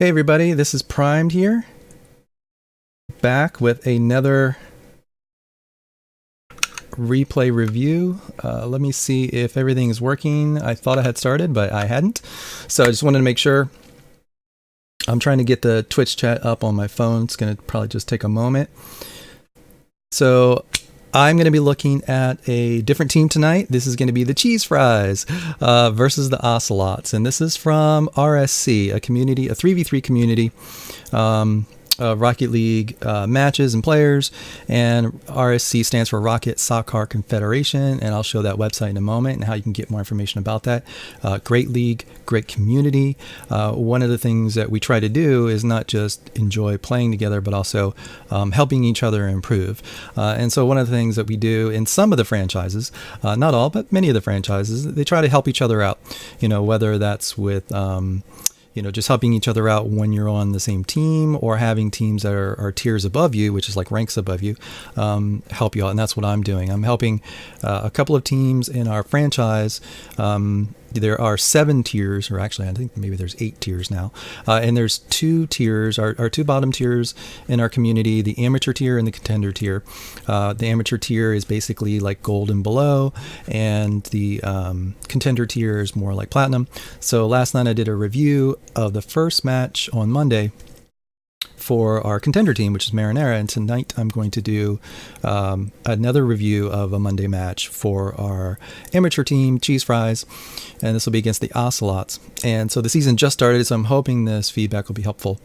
Hey everybody, this is Primed here, back with another replay review. Let me see if everything is working. I thought I had started, but I hadn't. So I just wanted to make sure. I'm trying to get the Twitch chat up on my phone. It's going to probably just take a moment. So I'm going to be looking at a different team tonight. This is going to be the Cheese Fries versus the Ocelots. And this is from RSC, a community, a 3v3 community, Rocket League matches and players. And RSC stands for Rocket Soccer Confederation. And I'll show that website in a moment and how you can get more information about that. Great league, great community. One of the things that we try to do is not just enjoy playing together, but also helping each other improve. And so one of the things that we do in some of the franchises, not all, but many of the franchises, they try to help each other out, whether that's with just helping each other out when you're on the same team, or having teams that are tiers above you, which is like ranks above you, help you out. And that's what I'm doing. I'm helping a couple of teams in our franchise. There are 7 tiers, or actually I think maybe there's 8 tiers now. And there's 2 tiers, our 2 bottom tiers in our community, the amateur tier and the contender tier. The amateur tier is basically like gold and below, and the contender tier is more like platinum. So last night I did a review of the first match on Monday for our contender team, which is Marinara, and tonight I'm going to do another review of a Monday match for our amateur team, Cheese Fries, and this will be against the Ocelots. And so the season just started, so I'm hoping this feedback will be helpful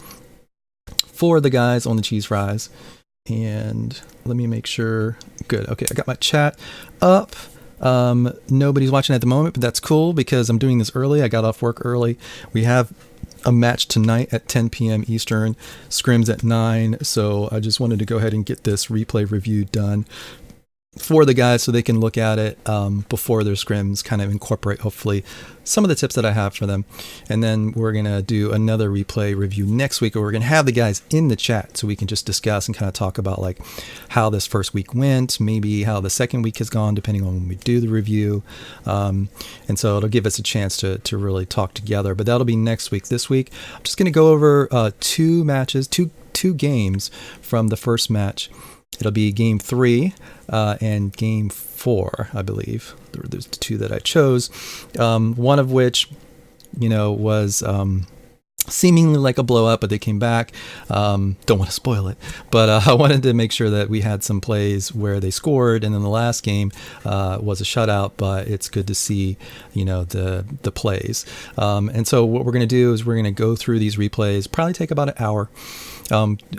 for the guys on the Cheese Fries. And let me make sure. Good. Okay, I got my chat up. Nobody's watching at the moment, but that's cool because I'm doing this early. I got off work early. We have a match tonight at 10 p.m. Eastern, scrims at 9. So I just wanted to go ahead and get this replay review done for the guys so they can look at it before their scrims, kind of incorporate hopefully some of the tips that I have for them. And then we're going to do another replay review next week, where we're going to have the guys in the chat so we can just discuss and kind of talk about like how this first week went, maybe how the second week has gone, depending on when we do the review. And so it'll give us a chance to really talk together, but that'll be next week. This week, I'm just going to go over 2 matches, two games from the first match. It'll be game 3 and game 4, I believe. There's 2 that I chose. One of which, was seemingly like a blow up, but they came back. Don't want to spoil it, but I wanted to make sure that we had some plays where they scored. And then the last game was a shutout, but it's good to see, the plays. And so what we're going to do is we're going to go through these replays, probably take about an hour.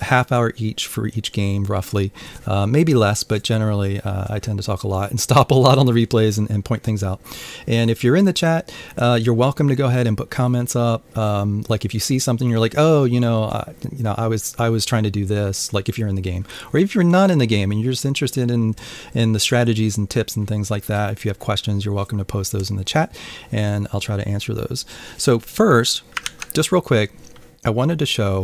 Half hour each for each game, roughly, maybe less, but generally I tend to talk a lot and stop a lot on the replays and point things out. And if you're in the chat, you're welcome to go ahead and put comments up. Like if you see something, you're like, oh, I was trying to do this. Like if you're in the game, or if you're not in the game and you're just interested in the strategies and tips and things like that. If you have questions, you're welcome to post those in the chat, and I'll try to answer those. So first, just real quick, I wanted to show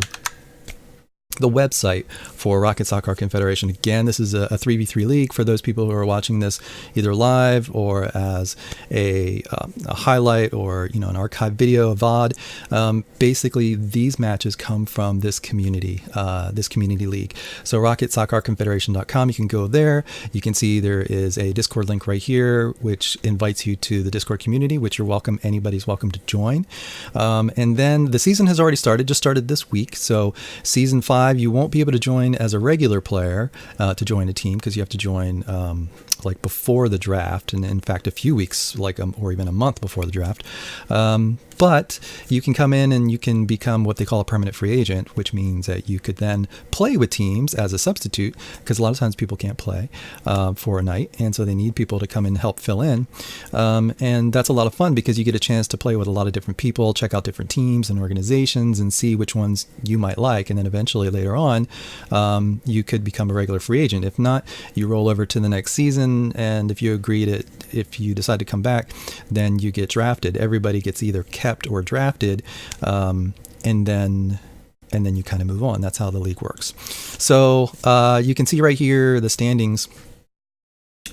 the website for Rocket Soccer Confederation. Again, this is a 3v3 league for those people who are watching this either live or as a highlight, or an archive video, a VOD. Basically, these matches come from this community league. So RocketSoccerConfederation.com, you can go there. You can see there is a Discord link right here, which invites you to the Discord community, which you're welcome. Anybody's welcome to join. And then the season has already started, just started this week. So season 5, you won't be able to join as a regular player to join a team, because you have to join like before the draft, and in fact a few weeks, or even a month before the draft. But you can come in and you can become what they call a permanent free agent, which means that you could then play with teams as a substitute, because a lot of times people can't play for a night, and so they need people to come in and help fill in. And that's a lot of fun, because you get a chance to play with a lot of different people, check out different teams and organizations, and see which ones you might like. And then eventually later on, you could become a regular free agent. If not, you roll over to the next season, and if you if you decide to come back, then you get drafted. Everybody gets either kept or drafted, and then you kind of move on. That's how the league works. So you can see right here the standings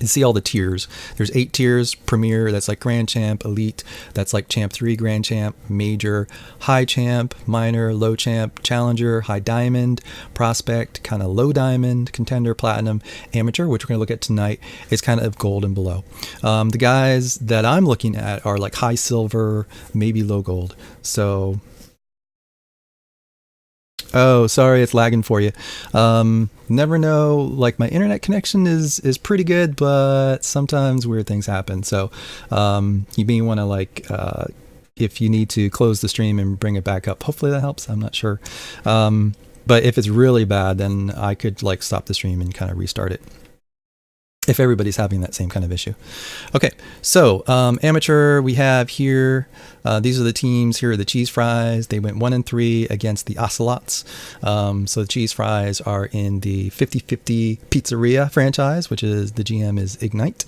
You see all the tiers. There's 8 tiers: Premier, that's like Grand Champ; Elite, that's like Champ 3, Grand Champ; Major, High Champ; Minor, Low Champ; Challenger, High Diamond; Prospect, kind of Low Diamond; Contender, Platinum; Amateur, which we're going to look at tonight, is kind of Gold and below. The guys that I'm looking at are like High Silver, maybe Low Gold. So... Oh, sorry, it's lagging for you. Never know, like my internet connection is pretty good, but sometimes weird things happen. So you may want to like, if you need to close the stream and bring it back up, hopefully that helps. I'm not sure. But if it's really bad, then I could like stop the stream and kind of restart it, if everybody's having that same kind of issue. Okay, so amateur, we have here, these are the teams. Here are the Cheese Fries. They went 1-3 against the Ocelots. So the Cheese Fries are in the 50/50 Pizzeria franchise, which is, the GM is Ignite.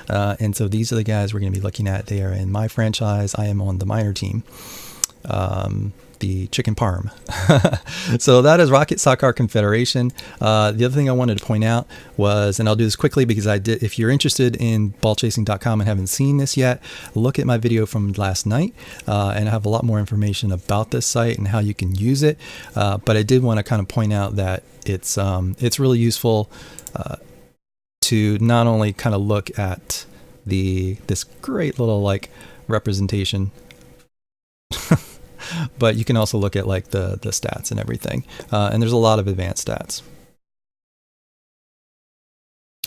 And so these are the guys we're going to be looking at. They are in my franchise. I am on the minor team. The Chicken Parm. So that is Rocket Soccer Confederation. The other thing I wanted to point out was, and I'll do this quickly because I did, if you're interested in ballchasing.com and haven't seen this yet, look at my video from last night, and I have a lot more information about this site and how you can use it. But I did want to kind of point out that it's really useful to not only kind of look at this great little like representation, but you can also look at like the stats and everything. And there's a lot of advanced stats.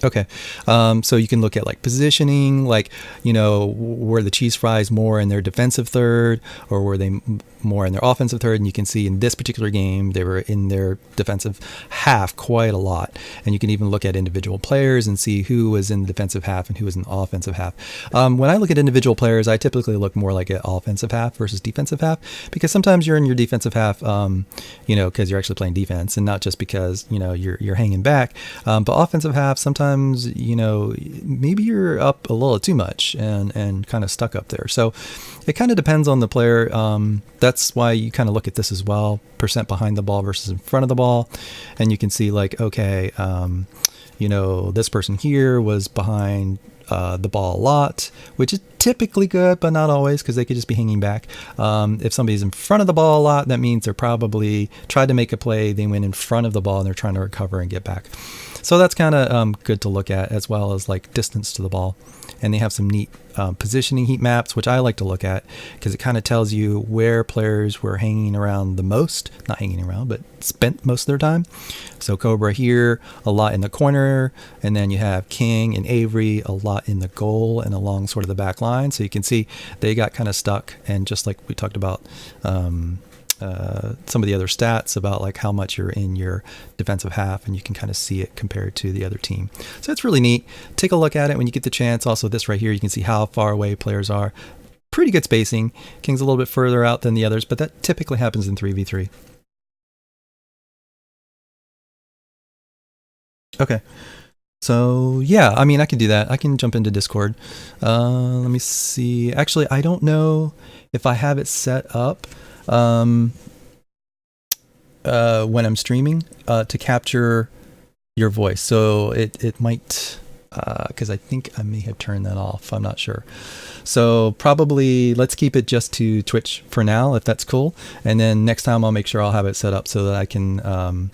Okay, so you can look at like positioning, like, you know, were the Cheese Fries more in their defensive third, or were they more in their offensive third? And you can see in this particular game, they were in their defensive half quite a lot. And you can even look at individual players and see who was in the defensive half and who was in the offensive half. When I look at individual players, I typically look more like at offensive half versus defensive half, because sometimes you're in your defensive half, you know, because you're actually playing defense and not just because, you know, you're hanging back. But offensive half, sometimes, you know, maybe you're up a little too much and kind of stuck up there. So it kind of depends on the player. That's why you kind of look at this as well, percent behind the ball versus in front of the ball. And you can see like, okay, you know, this person here was behind the ball a lot, which is typically good, but not always, because they could just be hanging back. If somebody's in front of the ball a lot, that means they're probably tried to make a play, they went in front of the ball and they're trying to recover and get back. So that's kind of good to look at, as well as like distance to the ball. And they have some neat positioning heat maps, which I like to look at because it kind of tells you where players were hanging around the most, not hanging around, but spent most of their time. So Cobra here, a lot in the corner, and then you have King and Avery, a lot in the goal and along sort of the back line. So you can see they got kind of stuck, and just like we talked about some of the other stats about like how much you're in your defensive half, and you can kind of see it compared to the other team. So it's really neat. Take a look at it when you get the chance. Also, this right here, you can see how far away players are. Pretty good spacing. King's a little bit further out than the others, but that typically happens in 3v3. Okay. So yeah, I mean, I can do that. I can jump into Discord. Let me see. Actually, I don't know if I have it set up when I'm streaming to capture your voice. So it might, because I think I may have turned that off. I'm not sure. So probably let's keep it just to Twitch for now, if that's cool. And then next time I'll make sure I'll have it set up so that I can,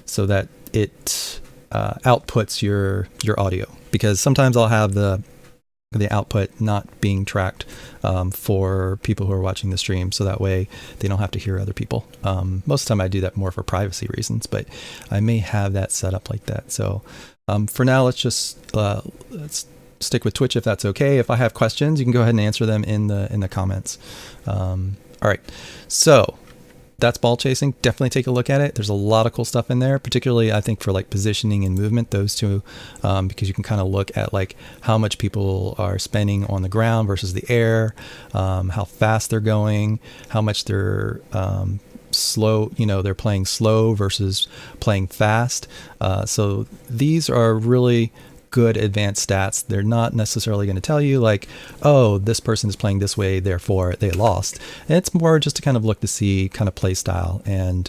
so that it outputs your audio, because sometimes I'll have the output not being tracked for people who are watching the stream, so that way they don't have to hear other people. Most of the time I do that more for privacy reasons, but I may have that set up like that. So for now, let's stick with Twitch if that's okay. If I have questions, you can go ahead and answer them in the comments. All right, so that's ball chasing. Definitely take a look at it. There's a lot of cool stuff in there, particularly I think for like positioning and movement, those two, because you can kind of look at like how much people are spending on the ground versus the air, how fast they're going, how much they're slow, you know, they're playing slow versus playing fast. So these are really good advanced stats. They're not necessarily going to tell you like, oh, this person is playing this way, therefore they lost. And it's more just to kind of look to see kind of play style and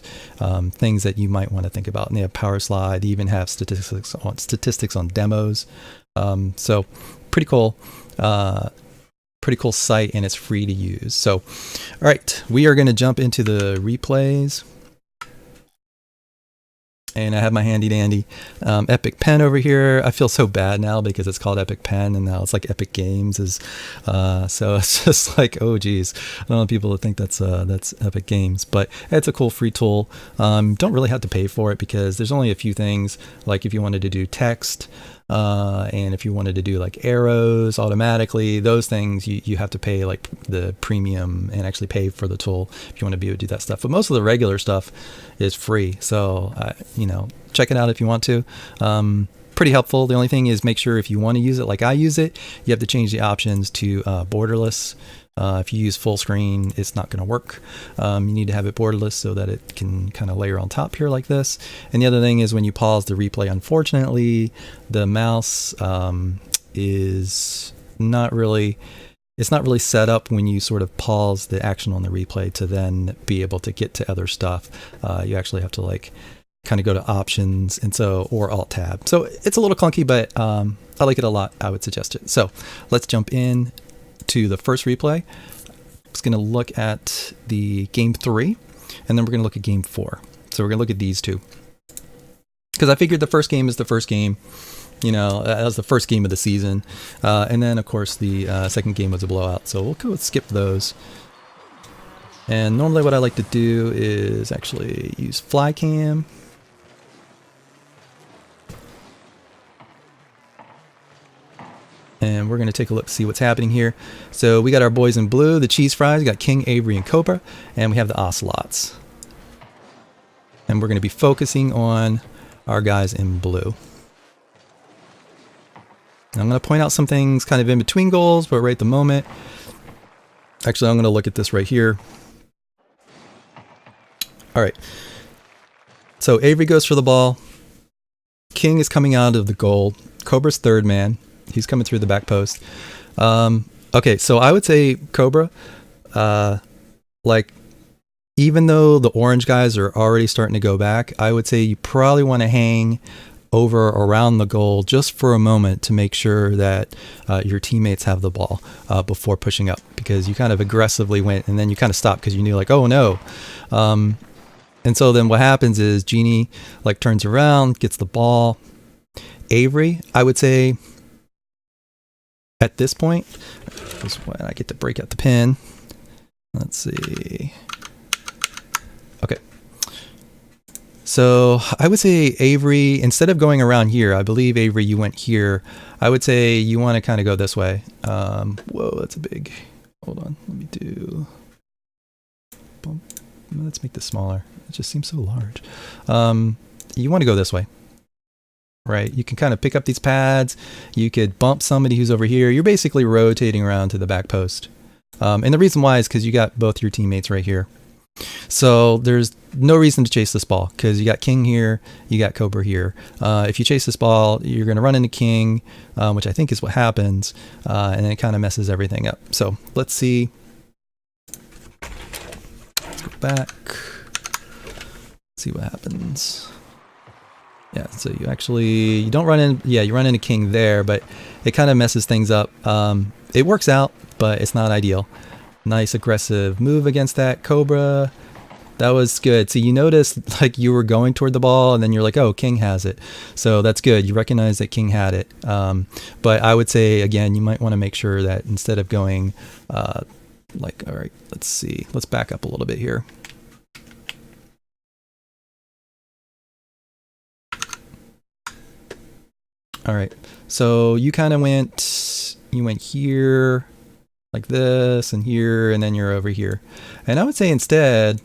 things that you might want to think about. And they have power slide. They even have statistics on demos. So pretty cool. Pretty cool site, and it's free to use. So, all right, we are going to jump into the replays. And I have my handy dandy Epic Pen over here. I feel so bad now because it's called Epic Pen and now it's like Epic Games is. So it's just like, oh geez, I don't want people to think that's Epic Games, but it's a cool free tool. Don't really have to pay for it because there's only a few things. Like if you wanted to do text, and if you wanted to do like arrows automatically, those things you have to pay like the premium and actually pay for the tool if you want to be able to do that stuff. But most of the regular stuff is free. So, check it out if you want to. Pretty helpful. The only thing is make sure if you want to use it like I use it, you have to change the options to borderless. If you use full screen, it's not going to work. You need to have it borderless so that it can kind of layer on top here like this. And the other thing is when you pause the replay, unfortunately, the mouse is not really, it's not really set up when you sort of pause the action on the replay to then be able to get to other stuff. You actually have to like kind of go to options and or alt tab. So it's a little clunky, but I like it a lot. I would suggest it. So let's jump in to the first replay. I'm just going to look at the game 3, and then we're going to look at game 4. So we're going to look at these two. Because I figured the first game is the first game. That was the first game of the season. And then, of course, the second game was a blowout. So we'll go skip those. And normally what I like to do is actually use Flycam. And we're going to take a look, see what's happening here. So we got our boys in blue, the cheese fries. We got King, Avery, and Cobra. And we have the Ocelots. And we're going to be focusing on our guys in blue. I'm going to point out some things kind of in between goals, but right at the moment. Actually, I'm going to look at this right here. All right. So Avery goes for the ball. King is coming out of the goal. Cobra's third man. He's coming through the back post. Okay, so I would say Cobra, even though the orange guys are already starting to go back, I would say you probably want to hang over around the goal just for a moment to make sure that your teammates have the ball before pushing up, because you kind of aggressively went and then you kind of stopped because you knew like, oh no. And so then what happens is Genie turns around, gets the ball. Avery, I would say, at this point, is when I get to break out the pin. Let's see. Okay. So I would say Avery, instead of going around here, I believe Avery, you went here. I would say you want to kind of go this way. Whoa, that's a big, hold on. Let me do, let's make this smaller. It just seems so large. You want to go this way. Right, you can kind of pick up these pads. You could bump somebody who's over here. You're basically rotating around to the back post. And the reason why is because you got both your teammates right here. So there's no reason to chase this ball because you got King here, you got Cobra here. If you chase this ball, you're going to run into King, which I think is what happens, and it kind of messes everything up. So let's see. Let's go back. See what happens. Yeah, so you don't run in, you run into King there, but it kind of messes things up. It works out, but it's not ideal. Nice aggressive move against that Cobra. That was good. So you noticed you were going toward the ball and then you're like, oh, King has it. So that's good. You recognize that King had it. But I would say, again, you might want to make sure that instead of going all right, let's see. Let's back up a little bit here. All right, so you kind of went here like this and here, and then you're over here. And I would say instead,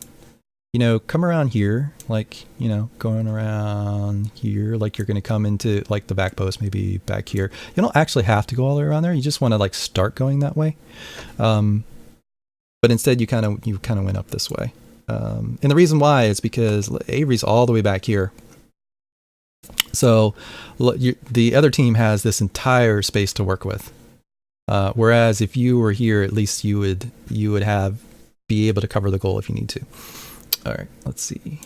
come around here, going around here, you're going to come into the back post, maybe back here. You don't actually have to go all the way around there. You just want to start going that way. But instead you kind of went up this way. And the reason why is because Avery's all the way back here. So the other team has this entire space to work with. Whereas if you were here, at least you would be able to cover the goal if you need to. All right, let's see.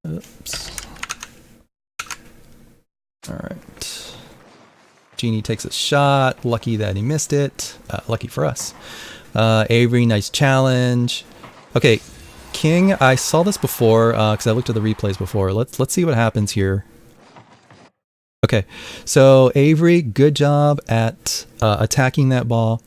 Oops. All right. Genie takes a shot. Lucky that he missed it. Lucky for us. Avery, nice challenge. Okay, King, I saw this before because I looked at the replays before. Let's see what happens here. Okay, so Avery, good job at attacking that ball.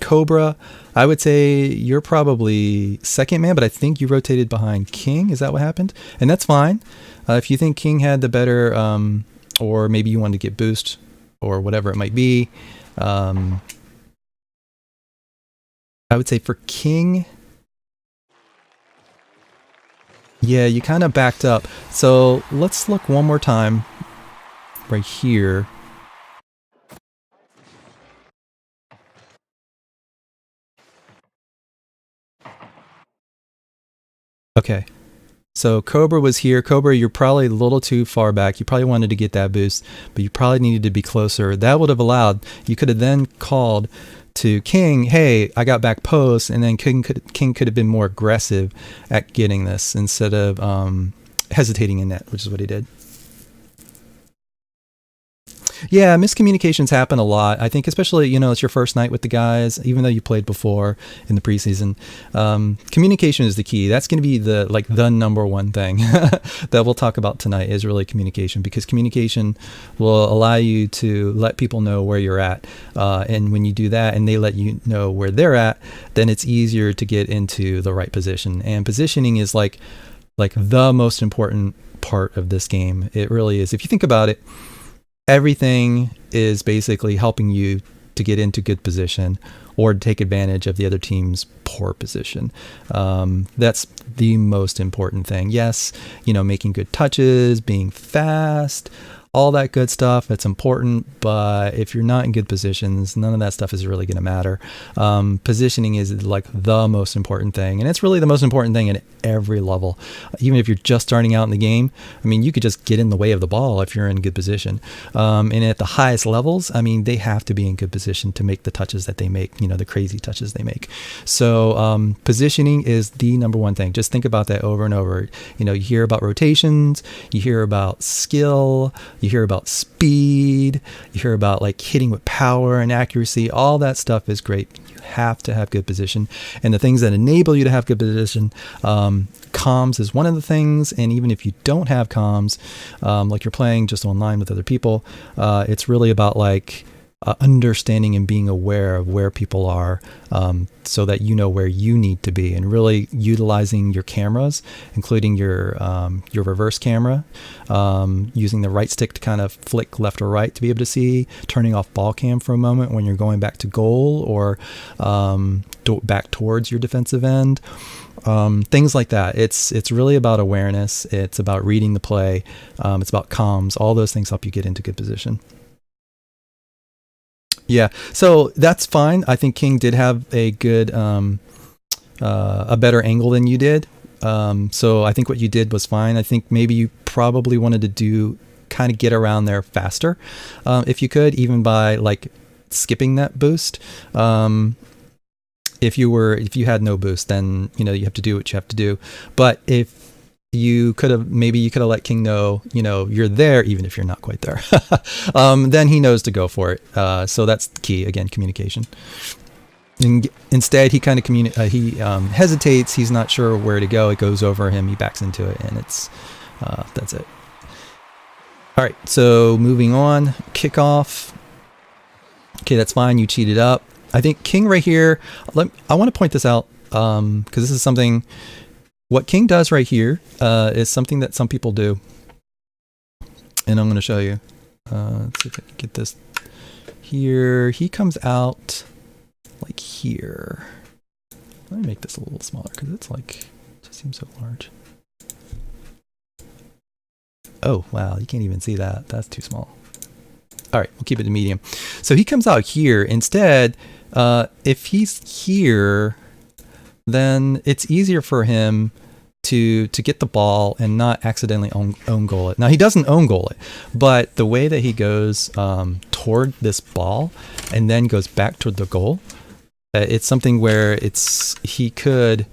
Cobra, I would say you're probably second man, but I think you rotated behind King. Is that what happened? And that's fine. If you think King had the better, or maybe you wanted to get boost or whatever it might be, I would say for King, yeah, you kind of backed up. So let's look one more time right here. Okay, so Cobra was here. Cobra, you're probably a little too far back. You probably wanted to get that boost, but you probably needed to be closer. That would have allowed, you could have then called to King, hey, I got back post, and then King could have been more aggressive at getting this instead of hesitating in net, which is what he did. Yeah, miscommunications happen a lot. I think especially, it's your first night with the guys, even though you played before in the preseason. Communication is the key. That's going to be the number one thing that we'll talk about tonight is really communication, because communication will allow you to let people know where you're at. And when you do that and they let you know where they're at, then it's easier to get into the right position. And positioning is like the most important part of this game. It really is. If you think about it, everything is basically helping you to get into good position or take advantage of the other team's poor position. That's the most important thing. Yes, making good touches, being fast, all that good stuff, it's important, but if you're not in good positions, none of that stuff is really going to matter. Positioning is like the most important thing, and it's really the most important thing at every level. Even if you're just starting out in the game, you could just get in the way of the ball if you're in good position. And at the highest levels, they have to be in good position to make the touches that they make, the crazy touches they make. So positioning is the number one thing. Just think about that over and over. You hear about rotations, you hear about skill, you hear about speed, you hear about hitting with power and accuracy. All that stuff is great. You have to have good position. And the things that enable you to have good position, comms is one of the things. And even if you don't have comms, like you're playing just online with other people, it's really about understanding and being aware of where people are, so that you know where you need to be, and really utilizing your cameras, including your reverse camera, using the right stick to kind of flick left or right to be able to see, turning off ball cam for a moment when you're going back to goal or back towards your defensive end. Things like that. It's really about awareness. It's about reading the play. It's about comms. All those things help you get into good position. Yeah, so that's fine. I think King did have a good, a better angle than you did. So I think what you did was fine. I think maybe you probably wanted to kind of get around there faster, if you could, even by skipping that boost. If you had no boost, then you have to do what you have to do. But if you could have let King know, you're there, even if you're not quite there. Then he knows to go for it. So that's the key. Again, communication. Instead, he kind of hesitates. He's not sure where to go. It goes over him. He backs into it, and that's it. All right. So moving on, kickoff. Okay, that's fine. You cheated up. I think King right here. I want to point this out because this is something. What King does right here is something that some people do, and I'm going to show you. Let's see if I can get this here. He comes out like here. Let me make this a little smaller because it just seems so large. Oh, wow, you can't even see that. That's too small. All right, we'll keep it to medium. So he comes out here. Instead, if he's here, then it's easier for him to get the ball and not accidentally own goal it. Now he doesn't own goal it, but the way that he goes toward this ball and then goes back toward the goal, it's something where he could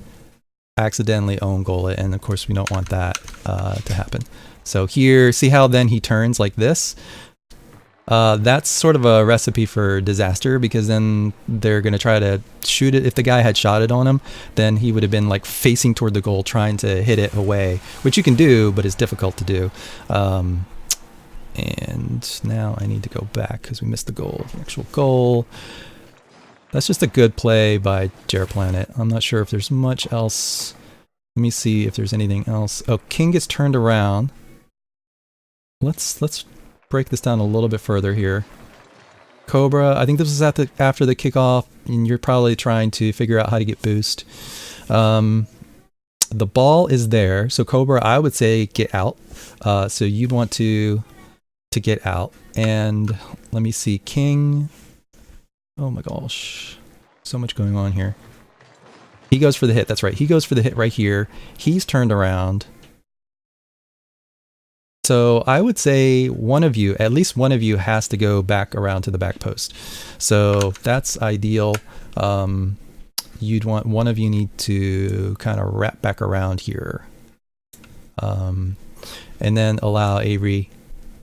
accidentally own goal it, and of course we don't want that to happen. So here, see how then he turns like this? That's sort of a recipe for disaster, because then they're going to try to shoot it. If the guy had shot it on him, then he would have been like facing toward the goal trying to hit it away, which you can do, but it's difficult to do. And now I need to go back because we missed the goal, the actual goal. That's just a good play by JairPlanet. I'm not sure if there's much else. Let me see if there's anything else. Oh, king gets turned around. Let's break this down a little bit further here. Cobra, I think this was after the kickoff, and you're probably trying to figure out how to get boost. The ball is there, so Cobra, I would say get out. So you'd want to get out. And let me see, king. Oh my gosh, so much going on here. He goes for the hit. That's right. He goes for the hit right here. He's turned around. So I would say one of you, at least one of you, has to go back around to the back post. So that's ideal. You'd want one of you need to kind of wrap back around here, and then allow Avery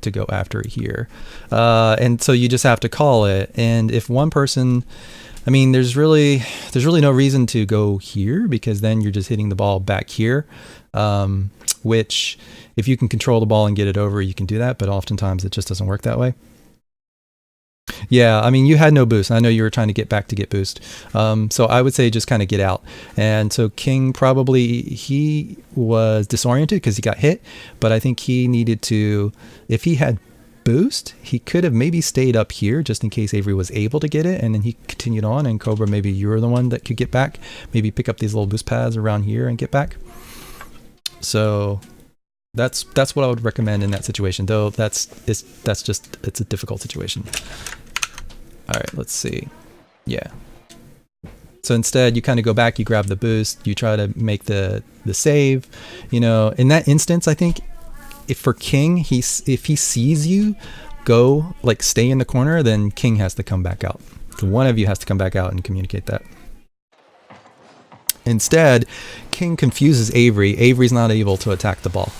to go after it here. And so you just have to call it. And if one person, I mean, there's really no reason to go here, because then you're just hitting the ball back here, which if you can control the ball and get it over, you can do that, but oftentimes it just doesn't work that way. Yeah, I mean, you had no boost. I know you were trying to get back to get boost. So I would say just kind of get out. And so king probably, he was disoriented because he got hit, but I think he needed to, if he had boost, he could have maybe stayed up here just in case Avery was able to get it, and then he continued on, and Cobra, maybe you were the one that could get back. Maybe pick up these little boost pads around here and get back. So that's what I would recommend in that situation, though it's a difficult situation. All right, let's see. Yeah. So instead, you kind of go back, you grab the boost, you try to make the save. You know, in that instance, I think if for king, if he sees you go, like stay in the corner, then king has to come back out. So one of you has to come back out and communicate that. Instead, king confuses Avery. Avery's not able to attack the ball,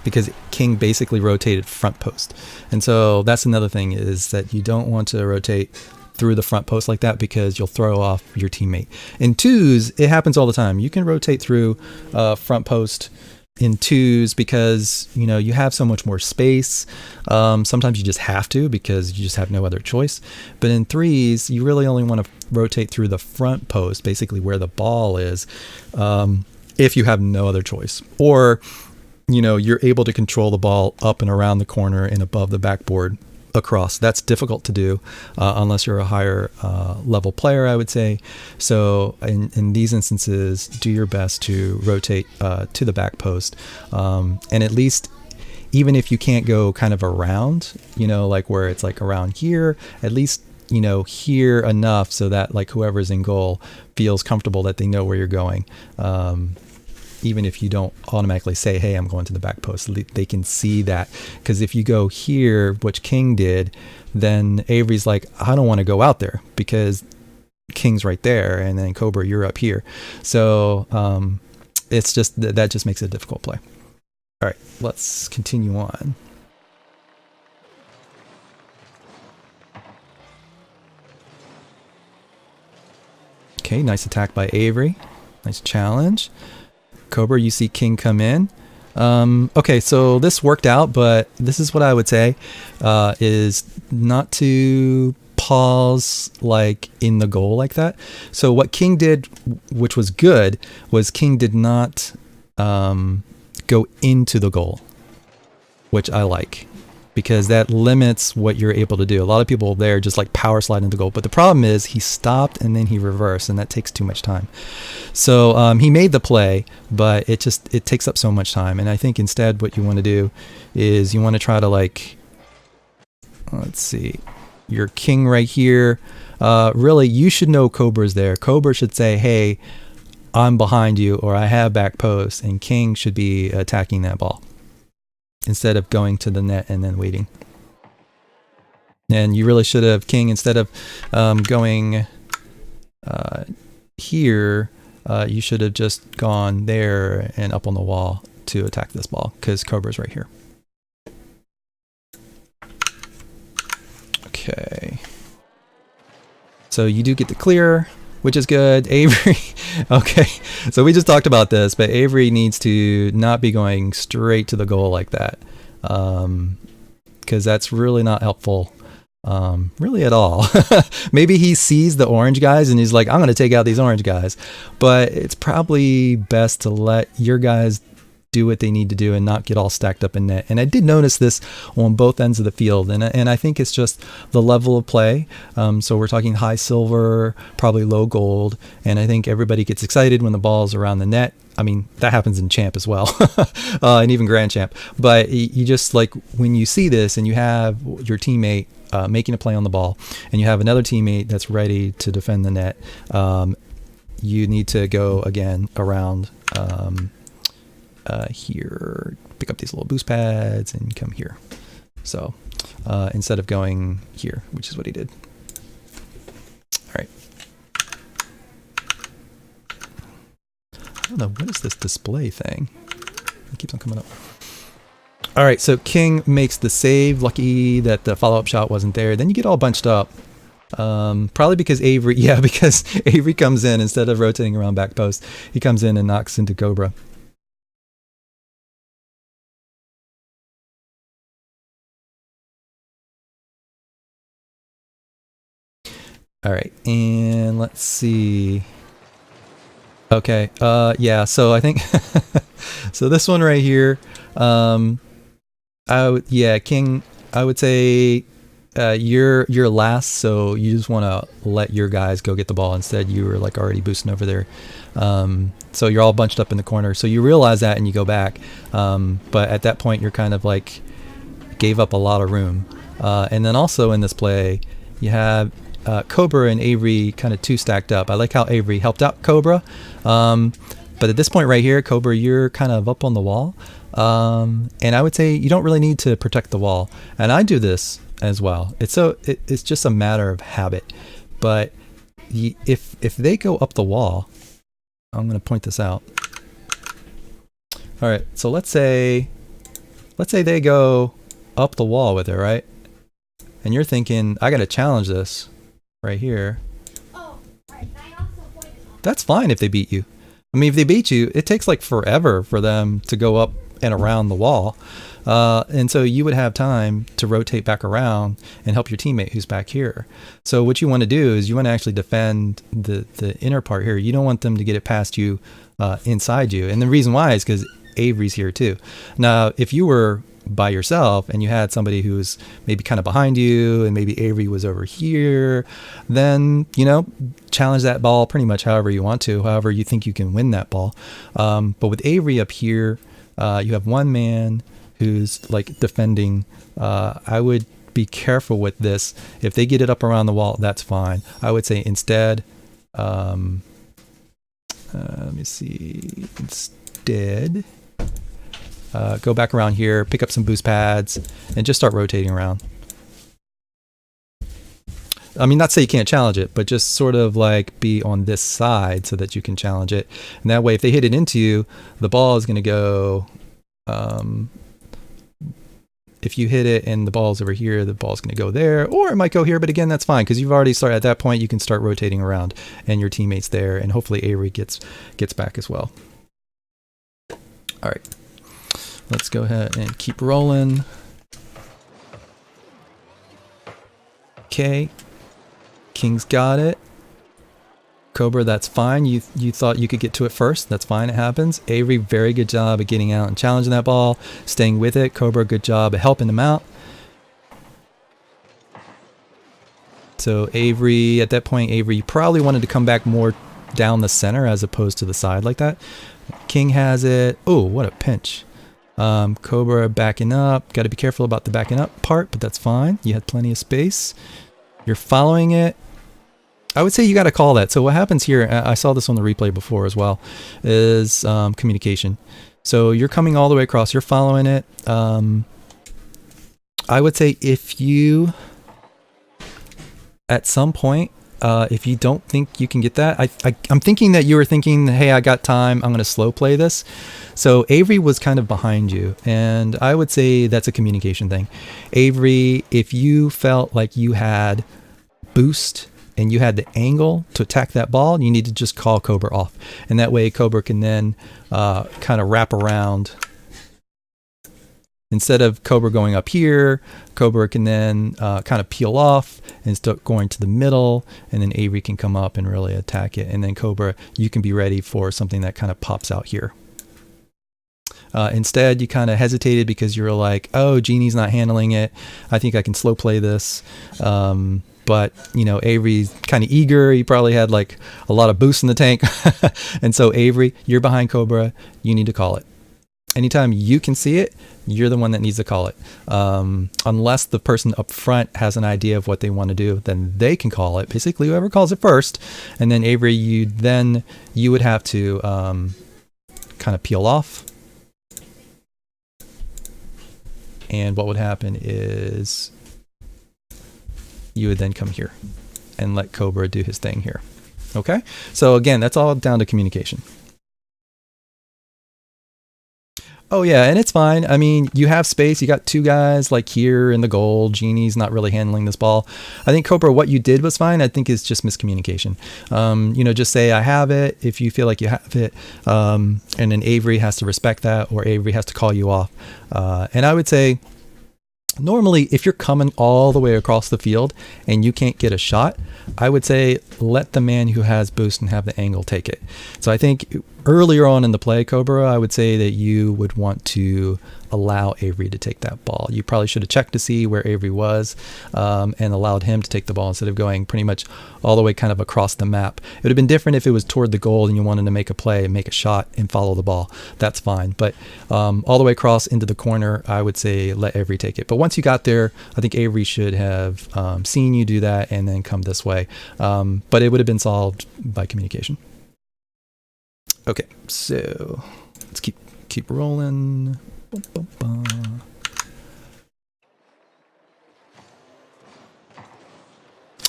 because king basically rotated front post. And so that's another thing, is that you don't want to rotate through the front post like that, because you'll throw off your teammate. In twos, it happens all the time. You can rotate through front post in twos because, you know, you have so much more space. Sometimes you just have to, because you just have no other choice. But in threes, you really only want to rotate through the front post, basically where the ball is, if you have no other choice. Or, you know, you're able to control the ball up and around the corner and above the backboard across. That's difficult to do unless you're a higher level player, I would say. So in these instances, do your best to rotate to the back post, and at least, even if you can't go kind of around, you know, like where it's like around here, at least, you know, here enough so that like whoever's in goal feels comfortable that they know where you're going. Even if you don't automatically say, hey, I'm going to the back post, they can see that. Because if you go here, which king did, then Avery's like, I don't want to go out there because king's right there, and then Cobra, you're up here. So it's just, that just makes it a difficult play. All right, let's continue on. Okay, nice attack by Avery. Nice challenge. Cobra, you see king come in. Okay, so this worked out, but this is what I would say, is not to pause like in the goal like that. So what king did, which was good, was king did not go into the goal, which I like, because that limits what you're able to do. A lot of people there just like power slide into the goal, but the problem is he stopped and then he reversed, and that takes too much time. So he made the play, but it takes up so much time. And I think instead what you want to do is you want to try to, like, let's see, your king right here. Really, you should know Cobra's there. Cobra should say, hey, I'm behind you or I have back post, and king should be attacking that ball instead of going to the net and then waiting. And you really should have, king, instead of going here, you should have just gone there and up on the wall to attack this ball, because cobra's right here. Okay. So you do get the clear, which is good. Avery, okay. So we just talked about this, but Avery needs to not be going straight to the goal like that, because that's really not helpful. Really at all. Maybe he sees the orange guys and he's like, I'm going to take out these orange guys, but it's probably best to let your guys do what they need to do and not get all stacked up in net. And I did notice this on both ends of the field, and I think it's just the level of play. So we're talking high silver, probably low gold, and I think everybody gets excited when the ball's around the net. I mean, that happens in champ as well, and even grand champ. But you just, like, when you see this and you have your teammate making a play on the ball, and you have another teammate that's ready to defend the net, you need to go again around here, pick up these little boost pads and come here. So instead of going here, which is what he did. All right. I don't know, what is this display thing? It keeps on coming up. All right, so king makes the save. Lucky that the follow-up shot wasn't there. Then you get all bunched up. Probably because Avery, because Avery comes in instead of rotating around back post. He comes in and knocks into Cobra. All right, and let's see. Okay, yeah, so I think, so this one right here, king, I would say you're last, so you just want to let your guys go get the ball. Instead, you were like already boosting over there. So you're all bunched up in the corner. So you realize that and you go back. But at that point, you're kind of like gave up a lot of room. And then also in this play, you have Cobra and Avery kind of two stacked up. I like how Avery helped out Cobra. But at this point right here, Cobra, you're kind of up on the wall. And I would say you don't really need to protect the wall. And I do this as well. It's just a matter of habit. But if they go up the wall, I'm going to point this out. All right, so let's say they go up the wall with it, right? And you're thinking, I got to challenge this right here. Oh, right. I also pointed out. That's fine if they beat you. I mean, if they beat you, it takes like forever for them to go up and around the wall. And so you would have time to rotate back around and help your teammate who's back here. So what you want to do is you want to actually defend the inner part here. You don't want them to get it past you, inside you. And the reason why is because Avery's here too. Now, if you were by yourself and you had somebody who's maybe kind of behind you and maybe Avery was over here, then, challenge that ball pretty much however you want to, however you think you can win that ball. But with Avery up here, you have one man who's like defending. I would be careful with this. If they get it up around the wall, that's fine. I would say instead, let me see, instead, go back around here, pick up some boost pads, and just start rotating around. I mean, not say you can't challenge it, but just sort of like be on this side so that you can challenge it. And that way, if they hit it into you, the ball is going to go, if you hit it and the ball's over here, the ball's going to go there, or it might go here. But again, that's fine because you've already started at that point. You can start rotating around and your teammate's there, and hopefully Avery gets back as well. All right. Let's go ahead and keep rolling. Okay. King's got it. Cobra, that's fine. You thought you could get to it first. That's fine. It happens. Avery, very good job at getting out and challenging that ball, staying with it. Cobra, good job at helping him out. So Avery, at that point, Avery probably wanted to come back more down the center as opposed to the side like that. King has it. Oh, what a pinch. Cobra backing up. Got to be careful about the backing up part, but that's fine. You had plenty of space. You're following it. I would say you got to call that. So what happens here, I saw this on the replay before as well, is communication. So you're coming all the way across, you're following it. I would say if you, at some point, if you don't think you can get that, I'm thinking that you were thinking, hey, I got time, I'm going to slow play this. So Avery was kind of behind you, and I would say that's a communication thing. Avery, if you felt like you had boost and you had the angle to attack that ball, you need to just call Cobra off. And that way Cobra can then kind of wrap around. Instead of Cobra going up here, Cobra can then kind of peel off and start going to the middle, and then Avery can come up and really attack it. And then Cobra, you can be ready for something that kind of pops out here. Instead, you kind of hesitated because you were like, oh, Genie's not handling it. I think I can slow play this. But, you know, Avery's kind of eager. He probably had like a lot of boost in the tank. And so Avery, you're behind Cobra. You need to call it. Anytime you can see it, you're the one that needs to call it. Unless the person up front has an idea of what they want to do, then they can call it. Basically, whoever calls it first. And then Avery, you would have to kind of peel off. And what would happen is you would then come here and let Cobra do his thing here. Okay? So again, that's all down to communication. Oh yeah, and it's fine. I mean, you have space. You got two guys like here in the goal. Genie's not really handling this ball. I think Cobra, what you did was fine. I think it's just miscommunication. You know, just say I have it if you feel like you have it, and then Avery has to respect that, or Avery has to call you off. And I would say, normally, if you're coming all the way across the field and you can't get a shot, I would say let the man who has boost and have the angle take it. So I think earlier on in the play, Cobra, I would say that you would want to allow Avery to take that ball. You probably should have checked to see where Avery was and allowed him to take the ball instead of going pretty much all the way kind of across the map. It would have been different if it was toward the goal and you wanted to make a play and make a shot and follow the ball. That's fine. But all the way across into the corner, I would say let Avery take it. But once you got there, I think Avery should have seen you do that and then come this way. But it would have been solved by communication. Okay, so let's keep rolling.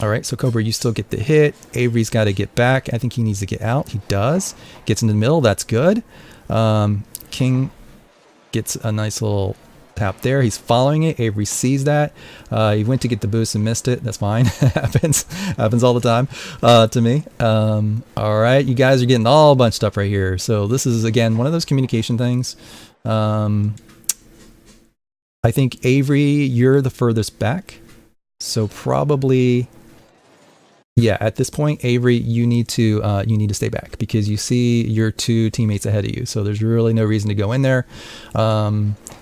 All right, so Cobra, you still get the hit. Avery's got to get back. I think he needs to get out. He does. Gets in the middle. That's good. King gets a nice little tap there. He's following it. Avery sees that. He went to get the boost and missed it. That's fine. Happens all the time to me. All right, you guys are getting all bunched up right here. So this is, again, one of those communication things. I think Avery, you're the furthest back. So probably, yeah, at this point, Avery, you need to stay back because you see your two teammates ahead of you. So there's really no reason to go in there.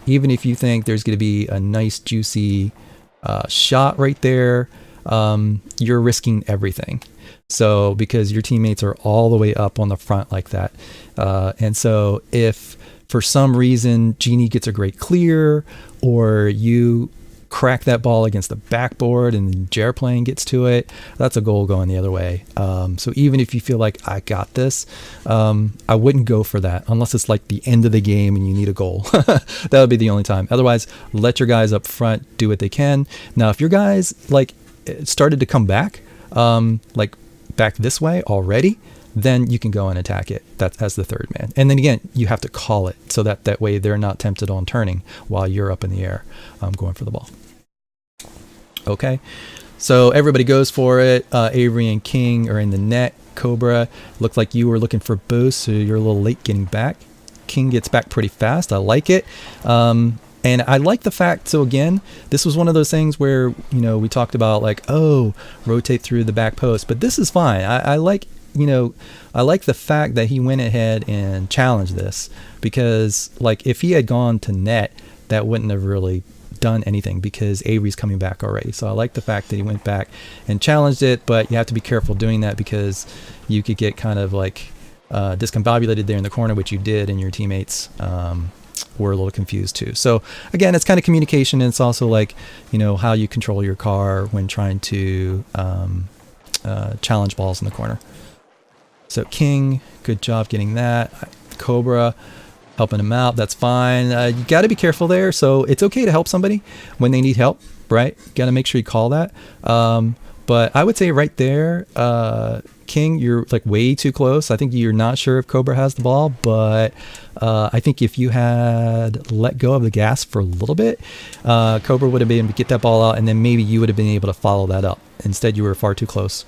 Even if you think there's going to be a nice juicy shot right there, you're risking everything. So because your teammates are all the way up on the front like that. And so if for some reason Genie gets a great clear or you crack that ball against the backboard and then Jairplane gets to it, that's a goal going the other way. So even if you feel like I got this, I wouldn't go for that unless it's like the end of the game and you need a goal. That would be the only time. Otherwise, let your guys up front do what they can. Now, if your guys like started to come back, like back this way already, then you can go and attack it. That's as the third man. And then again, you have to call it so that way they're not tempted on turning while you're up in the air going for the ball. Okay, so everybody goes for it. Avery and King are in the net. Cobra, looked like you were looking for boost, so you're a little late getting back. King gets back pretty fast. I like it. And I like the fact, so again, this was one of those things where, you know, we talked about like, oh, rotate through the back post, but this is fine. I like, you know, I like the fact that he went ahead and challenged this because like if he had gone to net, that wouldn't have really done anything because Avery's coming back already. So I like the fact that he went back and challenged it, but you have to be careful doing that because you could get kind of like discombobulated there in the corner, which you did, and your teammates were a little confused too. So again, it's kind of communication, and it's also like, you know, how you control your car when trying to challenge balls in the corner. So King, good job getting that. Cobra, helping him out. That's fine. You got to be careful there. So it's okay to help somebody when they need help, right? Got to make sure you call that. But I would say right there, King, you're like way too close. I think you're not sure if Cobra has the ball, but I think if you had let go of the gas for a little bit, Cobra would have been able to get that ball out, and then maybe you would have been able to follow that up. Instead, you were far too close.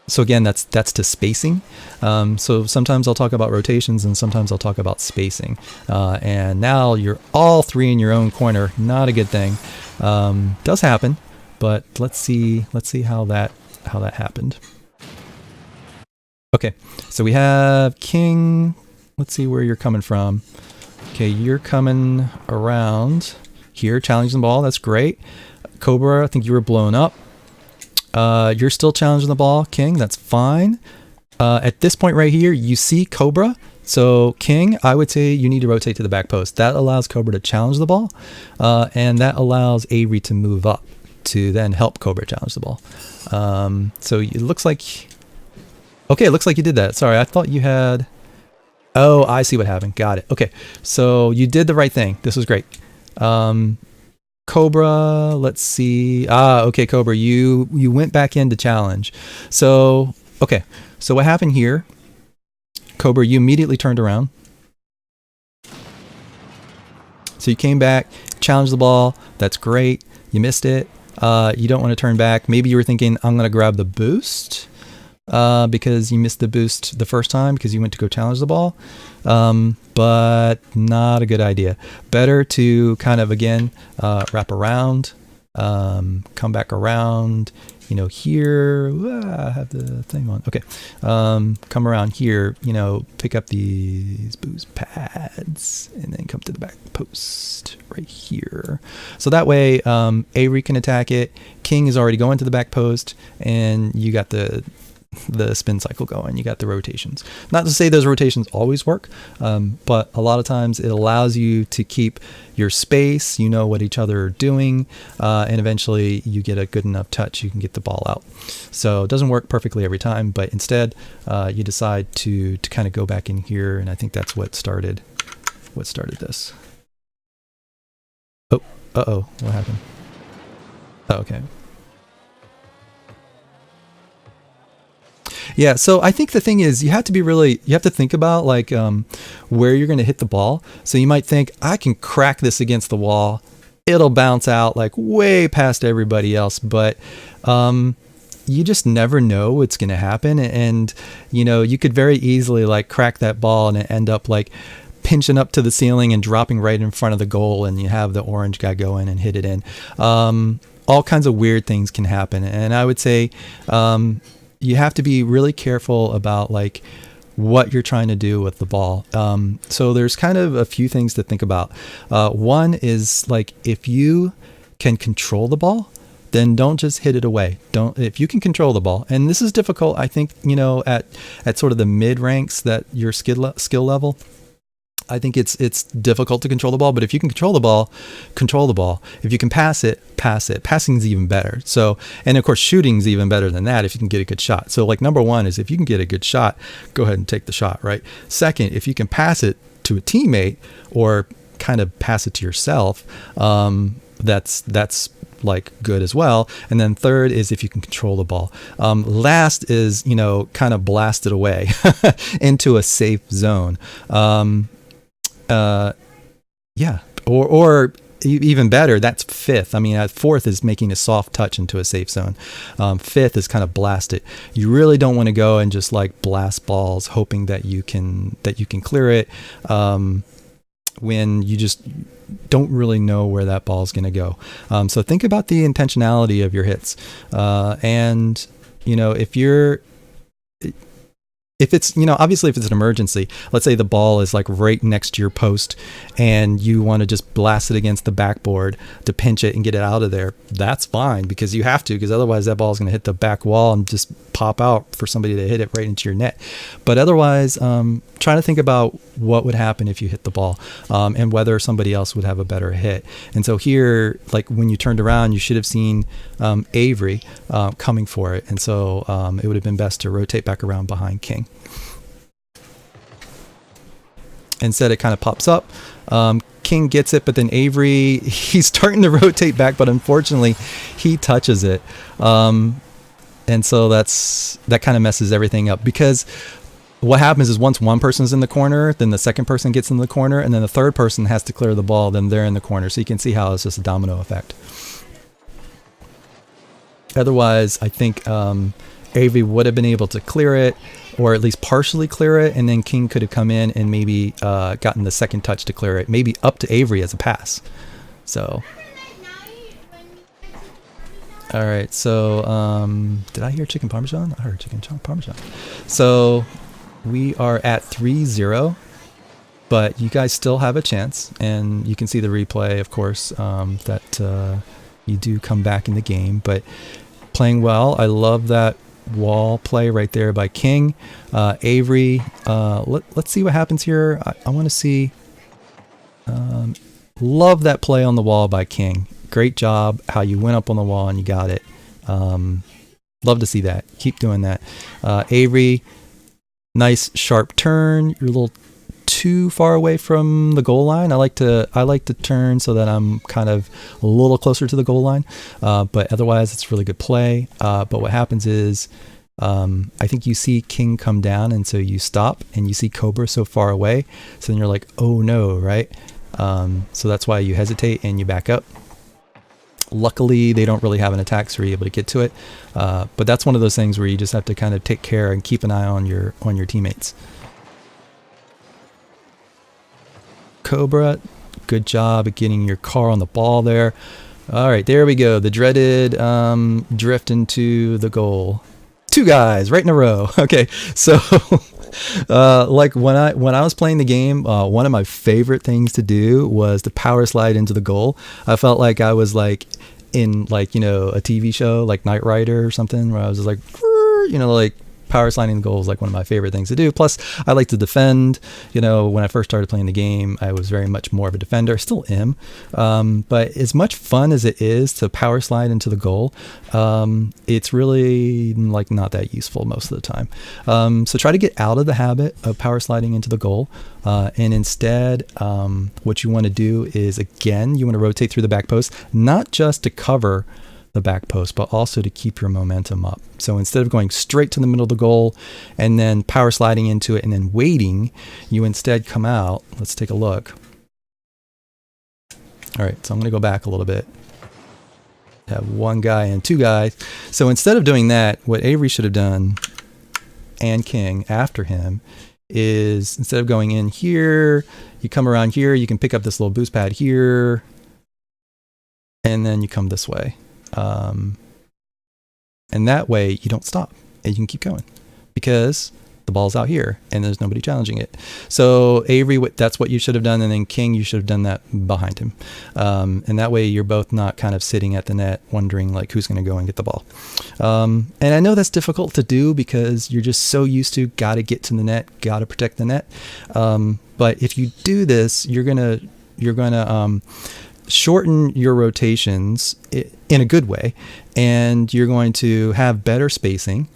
So again, that's to spacing. So sometimes I'll talk about rotations, and sometimes I'll talk about spacing. And now you're all three in your own corner. Not a good thing. Does happen, but let's see how that happened. Okay, so we have King. Let's see where you're coming from. Okay, you're coming around here, challenging the ball. That's great. Cobra, I think you were blown up. You're still challenging the ball, King. That's fine. At this point right here, you see Cobra. So King, I would say you need to rotate to the back post. That allows Cobra to challenge the ball, and that allows Avery to move up to then help Cobra challenge the ball. So it looks like, okay, it looks like you did that. Sorry, I thought you had, oh, I see what happened. Got it. Okay, so you did the right thing. This was great. Cobra, let's see. Okay, Cobra, you went back in to challenge. So, okay, so what happened here? Cobra, you immediately turned around. So you came back, challenged the ball. That's great. You missed it. You don't want to turn back. Maybe you were thinking, I'm going to grab the boost because you missed the boost the first time because you went to go challenge the ball. But not a good idea. Better to kind of, again, wrap around, come back around, here. I have the thing on. Okay. Come around here, pick up these boost pads and then come to the back post right here. So that way, Avery can attack it. King is already going to the back post, and you got the spin cycle going. You got the rotations. Not to say those rotations always work, but a lot of times it allows you to keep your space, what each other are doing, and eventually you get a good enough touch, you can get the ball out. So it doesn't work perfectly every time, but instead you decide to kind of go back in here, and I think that's what started this. Oh, what happened? Oh, okay. Yeah, so I think the thing is you have to think about where you're going to hit the ball. So you might think, I can crack this against the wall. It'll bounce out way past everybody else. But you just never know what's going to happen. And, you could very easily crack that ball and end up pinching up to the ceiling and dropping right in front of the goal. And you have the orange guy go in and hit it in. All kinds of weird things can happen. And I would say, you have to be really careful about what you're trying to do with the ball. So there's kind of a few things to think about. One is if you can control the ball, then don't just hit it away. If you can control the ball, and this is difficult, I think, at sort of the mid ranks that your skill level. I think it's difficult to control the ball, but if you can control the ball, control the ball. If you can pass it, pass it. Passing's even better. So, and of course, shooting's even better than that if you can get a good shot. So number one is if you can get a good shot, go ahead and take the shot, right? Second, if you can pass it to a teammate or kind of pass it to yourself, that's good as well. And then third is if you can control the ball. Last is, kind of blast it away into a safe zone. Yeah, or even better, that's fifth. I mean, fourth is making a soft touch into a safe zone. Fifth is kind of blast it. You really don't want to go and just blast balls, hoping that you can clear it when you just don't really know where that ball is going to go. So think about the intentionality of your hits, and if it's, obviously if it's an emergency, let's say the ball is right next to your post and you want to just blast it against the backboard to pinch it and get it out of there, that's fine because you have to, because otherwise that ball is going to hit the back wall and just pop pop out for somebody to hit it right into your net. But otherwise, trying to think about what would happen if you hit the ball, and whether somebody else would have a better hit. And so here, like when you turned around, you should have seen Avery coming for it. And so it would have been best to rotate back around behind King. Instead, it kind of pops up. King gets it, but then Avery, he's starting to rotate back, but unfortunately, he touches it. And so that kind of messes everything up, because what happens is once one person's in the corner, then the second person gets in the corner, and then the third person has to clear the ball, then they're in the corner. So you can see how it's just a domino effect. Otherwise, I think Avery would have been able to clear it, or at least partially clear it, and then King could have come in and maybe gotten the second touch to clear it, maybe up to Avery as a pass. So, all right. So, did I hear chicken parmesan? I heard chicken parmesan. So, we are at 3-0, but you guys still have a chance, and you can see the replay, of course, that you do come back in the game. But playing well. I love that wall play right there by King. Avery, let's see what happens here. I want to see. Love that play on the wall by King. Great job how you went up on the wall and you got it. Love to see that. Keep doing that. Avery, nice sharp turn. You're a little too far away from the goal line. I like to turn so that I'm kind of a little closer to the goal line. But otherwise, it's really good play. But what happens is, I think you see King come down, and so you stop, and you see Cobra so far away. So then you're like, oh no, right? So that's why you hesitate and you back up. Luckily, they don't really have an attack, so you're able to get to it. But that's one of those things where you just have to kind of take care and keep an eye on your teammates. Cobra, good job at getting your car on the ball there. All right, there we go. The dreaded drift into the goal. Two guys right in a row. Okay, so like when I was playing the game, one of my favorite things to do was to power slide into the goal. I felt like I was like in like, you know, a TV show like Knight Rider or something, where I was just like, you know, like power sliding the goal is like one of my favorite things to do. Plus, I like to defend. You know, when I first started playing the game, I was very much more of a defender. Still am. But as much fun as it is to power slide into the goal, it's really like not that useful most of the time. So try to get out of the habit of power sliding into the goal. And instead, what you want to do is, again, you want to rotate through the back post, not just to cover the back post, but also to keep your momentum up. So instead of going straight to the middle of the goal and then power sliding into it and then waiting, you instead come out. Let's take a look. All right, so I'm going to go back a little bit. Have one guy and two guys. So instead of doing that, what Avery should have done, and King after him, is instead of going in here, you come around here, you can pick up this little boost pad here, and then you come this way. And that way you don't stop and you can keep going because the ball's out here and there's nobody challenging it. So Avery, that's what you should have done. And then King, you should have done that behind him. And that way you're both not kind of sitting at the net wondering like who's going to go and get the ball. And I know that's difficult to do because you're just so used to got to get to the net, got to protect the net. But if you do this, you're going to shorten your rotations in a good way, and you're going to have better spacing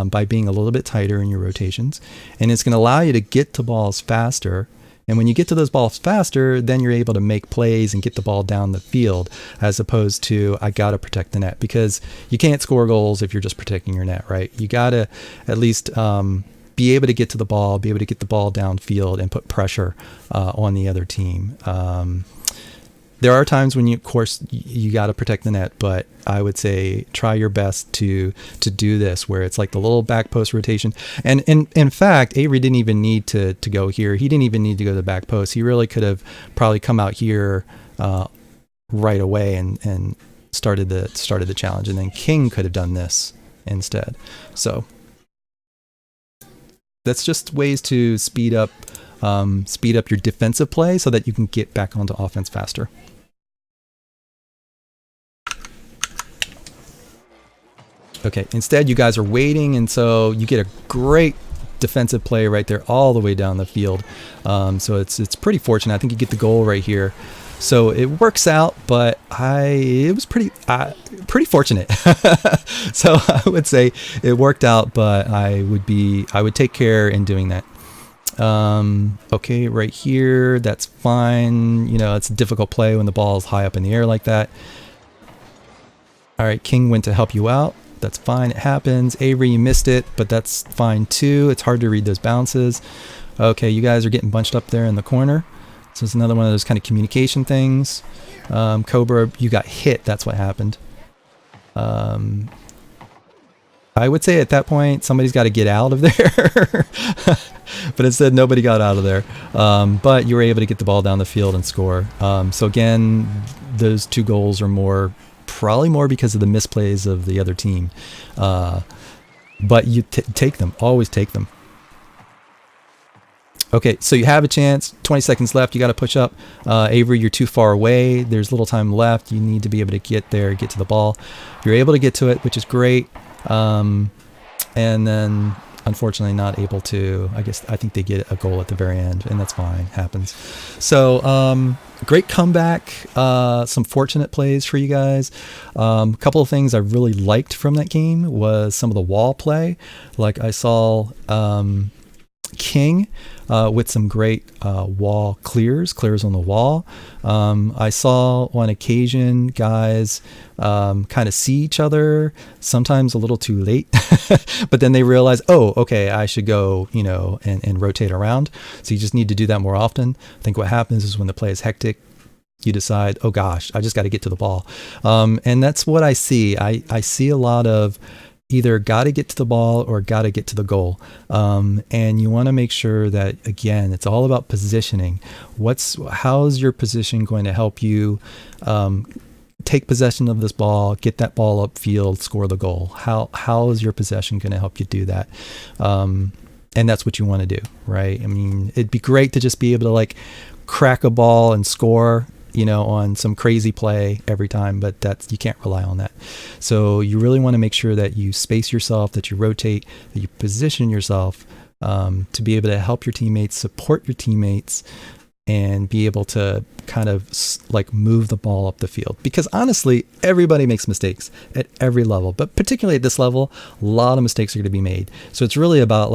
by being a little bit tighter in your rotations, and it's going to allow you to get to balls faster. And when you get to those balls faster, then you're able to make plays and get the ball down the field, as opposed to I got to protect the net, because you can't score goals if you're just protecting your net, right? You got to at least be able to get to the ball, be able to get the ball downfield and put pressure on the other team. There are times when of course, you got to protect the net, but I would say try your best to do this, where it's like the little back post rotation. And in fact, Avery didn't even need to go here. He didn't even need to go to the back post. He really could have probably come out here right away and started the challenge. And then King could have done this instead. So that's just ways to speed up your defensive play so that you can get back onto offense faster. Okay, instead you guys are waiting, and so you get a great defensive play right there all the way down the field. So it's pretty fortunate. I think you get the goal right here. So it works out, but it was pretty fortunate. So I would say it worked out, but I would take care in doing that. Okay, right here, that's fine. You know, it's a difficult play when the ball is high up in the air like that. All right, King went to help you out. That's fine. It happens. Avery, you missed it, but that's fine too. It's hard to read those bounces. Okay, you guys are getting bunched up there in the corner. So it's another one of those kind of communication things. Cobra, you got hit. That's what happened. I would say at that point, somebody's got to get out of there. But instead, nobody got out of there. But you were able to get the ball down the field and score. So again, those 2 goals are probably more because of the misplays of the other team. But you take them. Always take them. Okay, so you have a chance. 20 seconds left. You got to push up. Avery, you're too far away. There's little time left. You need to be able to get there, get to the ball. You're able to get to it, which is great. And then, unfortunately, not able to. I think they get a goal at the very end, and that's fine. Happens. So, great comeback. Some fortunate plays for you guys. A couple of things I really liked from that game was some of the wall play. Like I saw King with some great wall clears on the wall. I saw on occasion guys kind of see each other, sometimes a little too late, but then they realize, oh, okay, I should go, and rotate around. So you just need to do that more often. I think what happens is when the play is hectic, you decide, oh gosh, I just got to get to the ball. And that's what I see. I see a lot of either got to get to the ball or got to get to the goal. And you want to make sure that, again, it's all about positioning. How's your position going to help you take possession of this ball, get that ball upfield, score the goal? How is your possession going to help you do that? And that's what you want to do, right? I mean, it'd be great to just be able to crack a ball and score, on some crazy play every time, but you can't rely on that. So you really want to make sure that you space yourself, that you rotate, that you position yourself to be able to help your teammates, support your teammates, and be able to kind of move the ball up the field. Because honestly, everybody makes mistakes at every level, but particularly at this level, a lot of mistakes are going to be made. So it's really about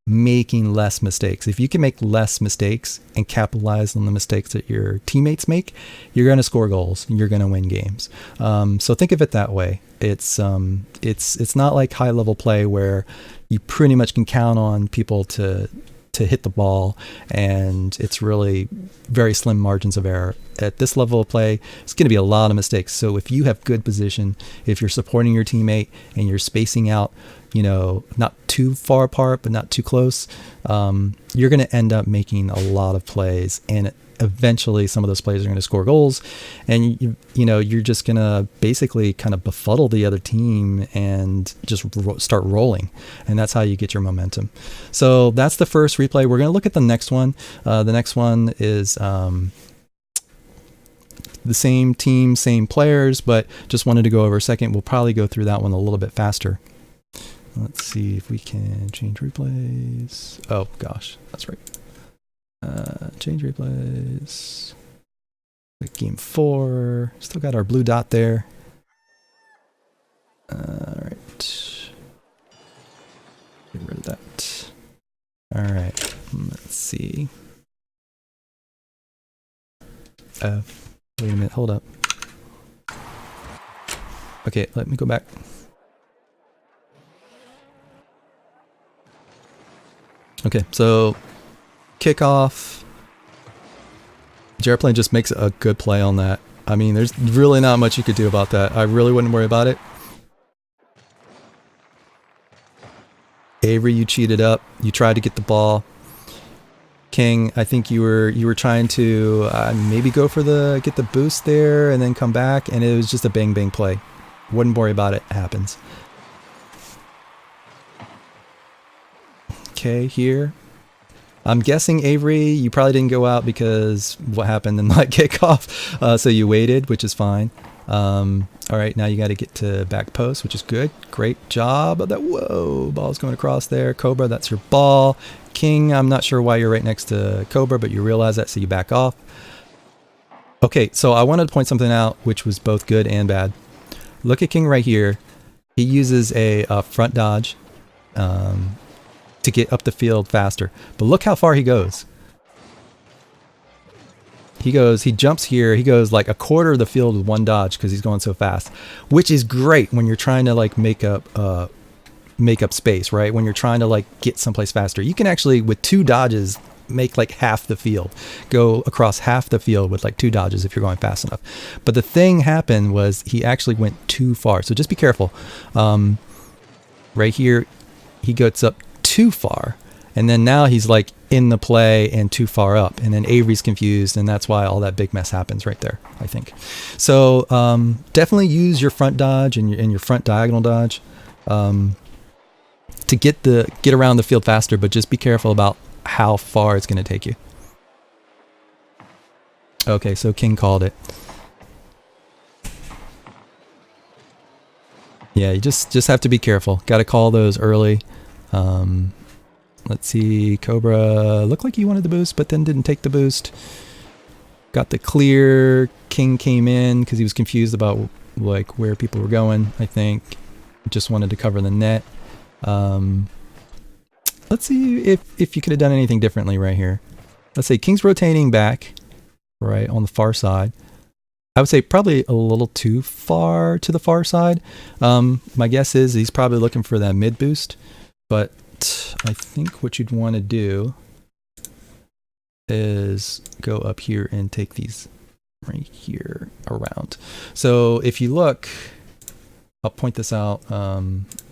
making less mistakes. If you can make less mistakes and capitalize on the mistakes that your teammates make, you're going to score goals and you're going to win games. So think of it that way. It's not like high level play where you pretty much can count on people to hit the ball, and it's really very slim margins of error. At this level of play, it's going to be a lot of mistakes. So if you have good position, if you're supporting your teammate and you're spacing out, not too far apart, but not too close, you're going to end up making a lot of plays, and eventually some of those players are going to score goals, and you're just going to basically kind of befuddle the other team and just start rolling, and that's how you get your momentum. So that's the first replay. We're going to look at the next one. The next one is the same team, same players, but just wanted to go over a second. We'll probably go through that one a little bit faster. Let's see if we can change replays. Oh gosh, that's right. Change replays. Game 4. Still got our blue dot there. All right. Get rid of that. All right. Let's see. Wait a minute. Hold up. Okay, let me go back. Okay, so kickoff. Airplane just makes a good play on that. I mean, there's really not much you could do about that. I really wouldn't worry about it. Avery, you cheated up. You tried to get the ball. King, I think you were trying to maybe go for get the boost there and then come back, and it was just a bang bang play. Wouldn't worry about it. It happens. Okay, here. I'm guessing, Avery, you probably didn't go out because what happened in that kickoff, so you waited, which is fine. All right, now you got to get to back post, which is good. Great job. That whoa, ball's going across there. Cobra, that's your ball. King, I'm not sure why you're right next to Cobra, but you realize that, so you back off. Okay, so I wanted to point something out, which was both good and bad. Look at King right here. He uses a front dodge to get up the field faster. But look how far he goes. He jumps here, he goes like a quarter of the field with one dodge because he's going so fast, which is great when you're trying to like make up space, right? When you're trying to like get someplace faster. You can actually, with 2 dodges, make like half the field, go across half the field with like 2 dodges if you're going fast enough. But the thing happened was he actually went too far, so just be careful. Right here, he gets up too far. And then now he's like in the play and too far up. And then Avery's confused, and that's why all that big mess happens right there, I think. So definitely use your front dodge and your front diagonal dodge to get around the field faster, but just be careful about how far it's going to take you. Okay, so King called it. Yeah, you just have to be careful. Got to call those early. Let's see, Cobra looked like he wanted the boost, but then didn't take the boost. Got the clear. King came in because he was confused about like where people were going, I think. Just wanted to cover the net. Let's see if you could have done anything differently right here. Let's say King's rotating back, right, on the far side. I would say probably a little too far to the far side. My guess is he's probably looking for that mid boost, but I think what you'd want to do is go up here and take these right here around. So if you look, I'll point this out.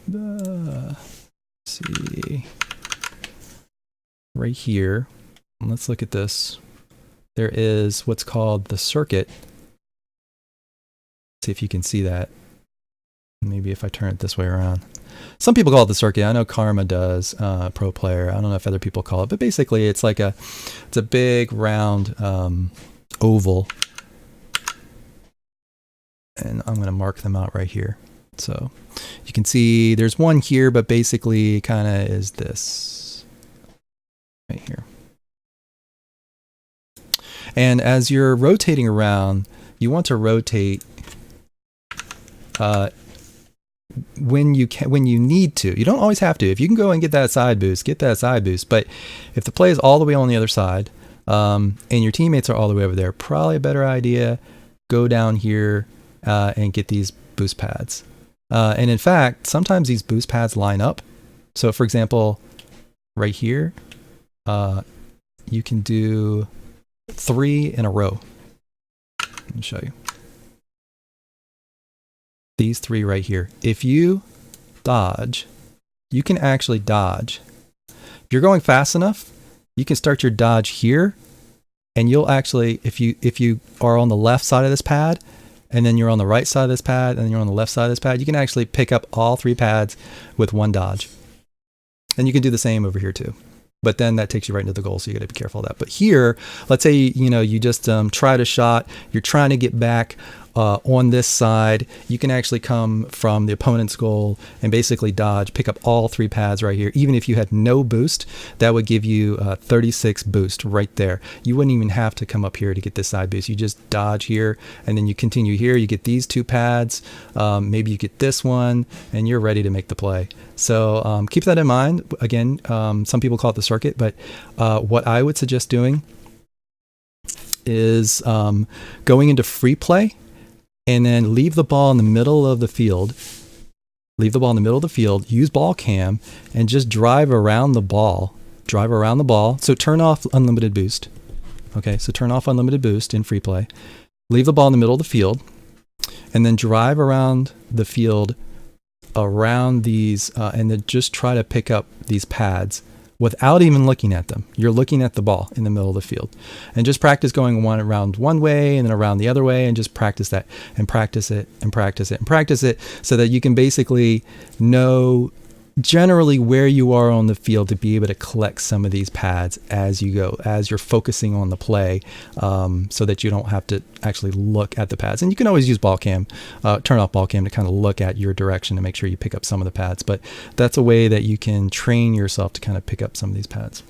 Let's see, right here. Let's look at this. There is what's called the circuit. See if you can see that. Maybe if I turn it this way around. Some people call it the circuit. I know Karma does, pro player. I don't know if other people call it, but basically it's like it's a big round oval. And I'm going to mark them out right here. So you can see there's one here, but basically kind of is this right here. And as you're rotating around, you want to rotate when you need to. You don't always have to. If you can go and get that side boost, get that side boost. But if the play is all the way on the other side, and your teammates are all the way over there, probably a better idea, go down here and get these boost pads. And in fact, sometimes these boost pads line up. So for example, right here, you can do 3 in a row. Let me show you. These 3 right here. If you dodge, you can actually dodge. If you're going fast enough, you can start your dodge here, and you'll actually, if you are on the left side of this pad, and then you're on the right side of this pad, and then you're on the left side of this pad, you can actually pick up all 3 pads with 1 dodge. And you can do the same over here too. But then that takes you right into the goal, so you got to be careful of that. But here, let's say you just tried a shot, you're trying to get back on this side. You can actually come from the opponent's goal and basically dodge, pick up all 3 pads right here. Even if you had no boost, that would give you 36 boost right there. You wouldn't even have to come up here to get this side boost. You just dodge here, and then you continue here. You get these 2 pads. Maybe you get this one, and you're ready to make the play. So keep that in mind. Again, some people call it the circuit, but what I would suggest doing is going into free play, and then leave the ball in the middle of the field. Leave the ball in the middle of the field. Use ball cam and just drive around the ball. Drive around the ball. So turn off unlimited boost. Okay, so turn off unlimited boost in free play. Leave the ball in the middle of the field, and then drive around the field around these, and then just try to pick up these pads without even looking at them. You're looking at the ball in the middle of the field, and just practice going around one way and then around the other way, and just practice that and practice it and practice it and practice it, so that you can basically know generally where you are on the field to be able to collect some of these pads as you go, as you're focusing on the play, so that you don't have to actually look at the pads. And you can always use ball cam, turn off ball cam to kind of look at your direction to make sure you pick up some of the pads. But that's a way that you can train yourself to kind of pick up some of these pads.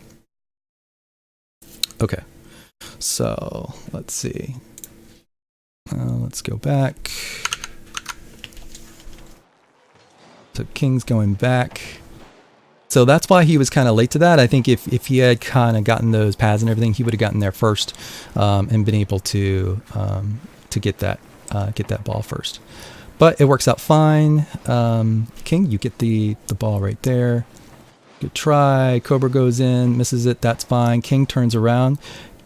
Okay, so let's see. Let's go back. So King's going back. So that's why he was kind of late to that. I think if he had kind of gotten those pads and everything, he would have gotten there first, and been able to get that ball first. But it works out fine. King, you get the ball right there. Good try. Cobra goes in, misses it. That's fine. King turns around.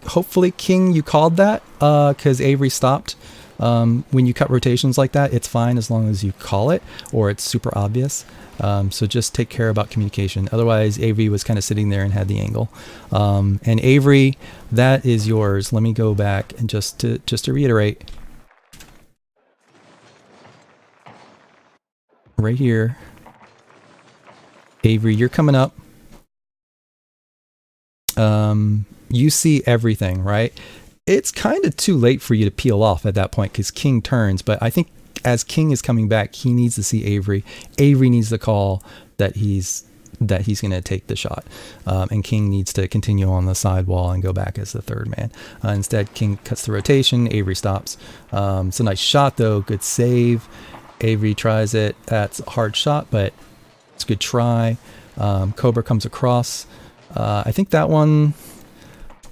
Hopefully, King, you called that because Avery stopped. When you cut rotations like that, it's fine as long as you call it or it's super obvious. So just take care about communication. Otherwise, Avery was kind of sitting there and had the angle. And Avery, that is yours. Let me go back and just to reiterate. Right here. Avery, you're coming up. You see everything, right? It's kind of too late for you to peel off at that point because King turns. But I think as King is coming back, he needs to see Avery. Avery needs to call that he's going to take the shot. And King needs to continue on the sidewall and go back as the third man. Instead, King cuts the rotation. Avery stops. It's a nice shot, though. Good save. Avery tries it. That's a hard shot, but it's a good try. Cobra comes across. I think that one...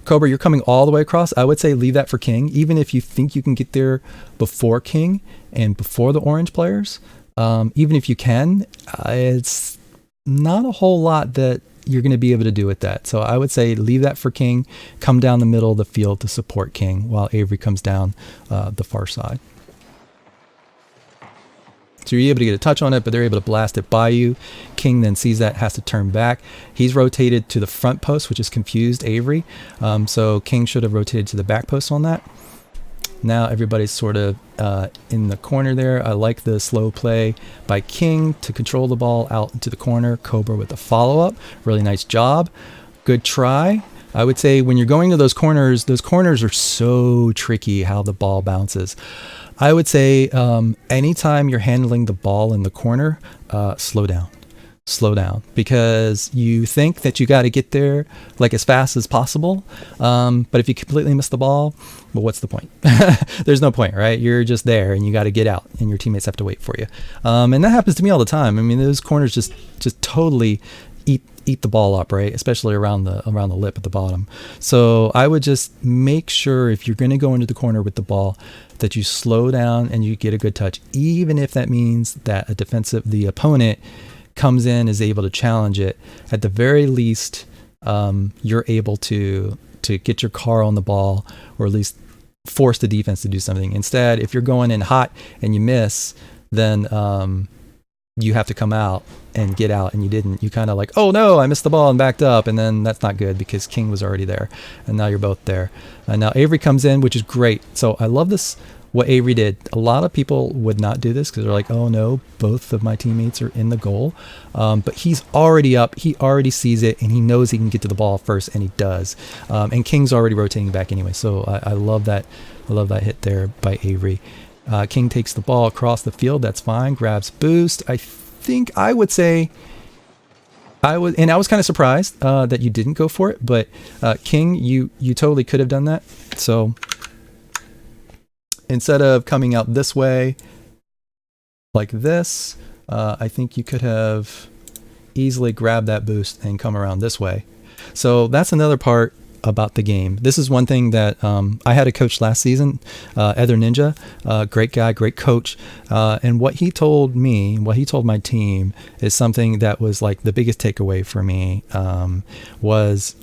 Cobra, you're coming all the way across. I would say leave that for King. Even if you think you can get there before King and before the orange players, even if you can, it's not a whole lot that you're going to be able to do with that. So I would say leave that for King. Come down the middle of the field to support King while Avery comes down the far side. So you're able to get a touch on it, but they're able to blast it by you. King then sees that, has to turn back. He's rotated to the front post, which has confused Avery. So King should have rotated to the back post on that. Now everybody's sort of in the corner there. I like the slow play by King to control the ball out into the corner. Cobra with the follow-up. Really nice job. Good try. I would say when you're going to those corners are so tricky how the ball bounces. I would say anytime you're handling the ball in the corner, slow down, because you think that you got to get there like as fast as possible. But if you completely miss the ball, well, what's the point? There's no point, right? You're just there and you got to get out and your teammates have to wait for you. And that happens to me all the time. I mean, those corners just totally eat the ball up, right? Especially around the lip at the bottom. So I would just make sure if you're going to go into the corner with the ball that you slow down and you get a good touch, even if that means that the opponent comes in, is able to challenge it. At the very least, you're able to get your car on the ball, or at least force the defense to do something. Instead, if you're going in hot and you miss, then you have to come out and get out, and you didn't. You kind of like, oh no, I missed the ball and backed up, and then that's not good because King was already there, and now you're both there. And now Avery comes in, which is great. So I love this, what Avery did. A lot of people would not do this because they're like, oh no, both of my teammates are in the goal. But he's already up, he already sees it, and he knows he can get to the ball first, and he does. And King's already rotating back anyway, so I love that. I love that hit there by Avery. King takes the ball across the field. That's fine. Grabs boost. I think I would say I was kind of surprised that you didn't go for it. But King, you totally could have done that. So instead of coming out this way like this, I think you could have easily grabbed that boost and come around this way. So that's another part about the game. This is one thing that I had a coach last season, Ether Ninja, great guy, great coach, and what he told me, what he told my team is something that was like the biggest takeaway for me, was,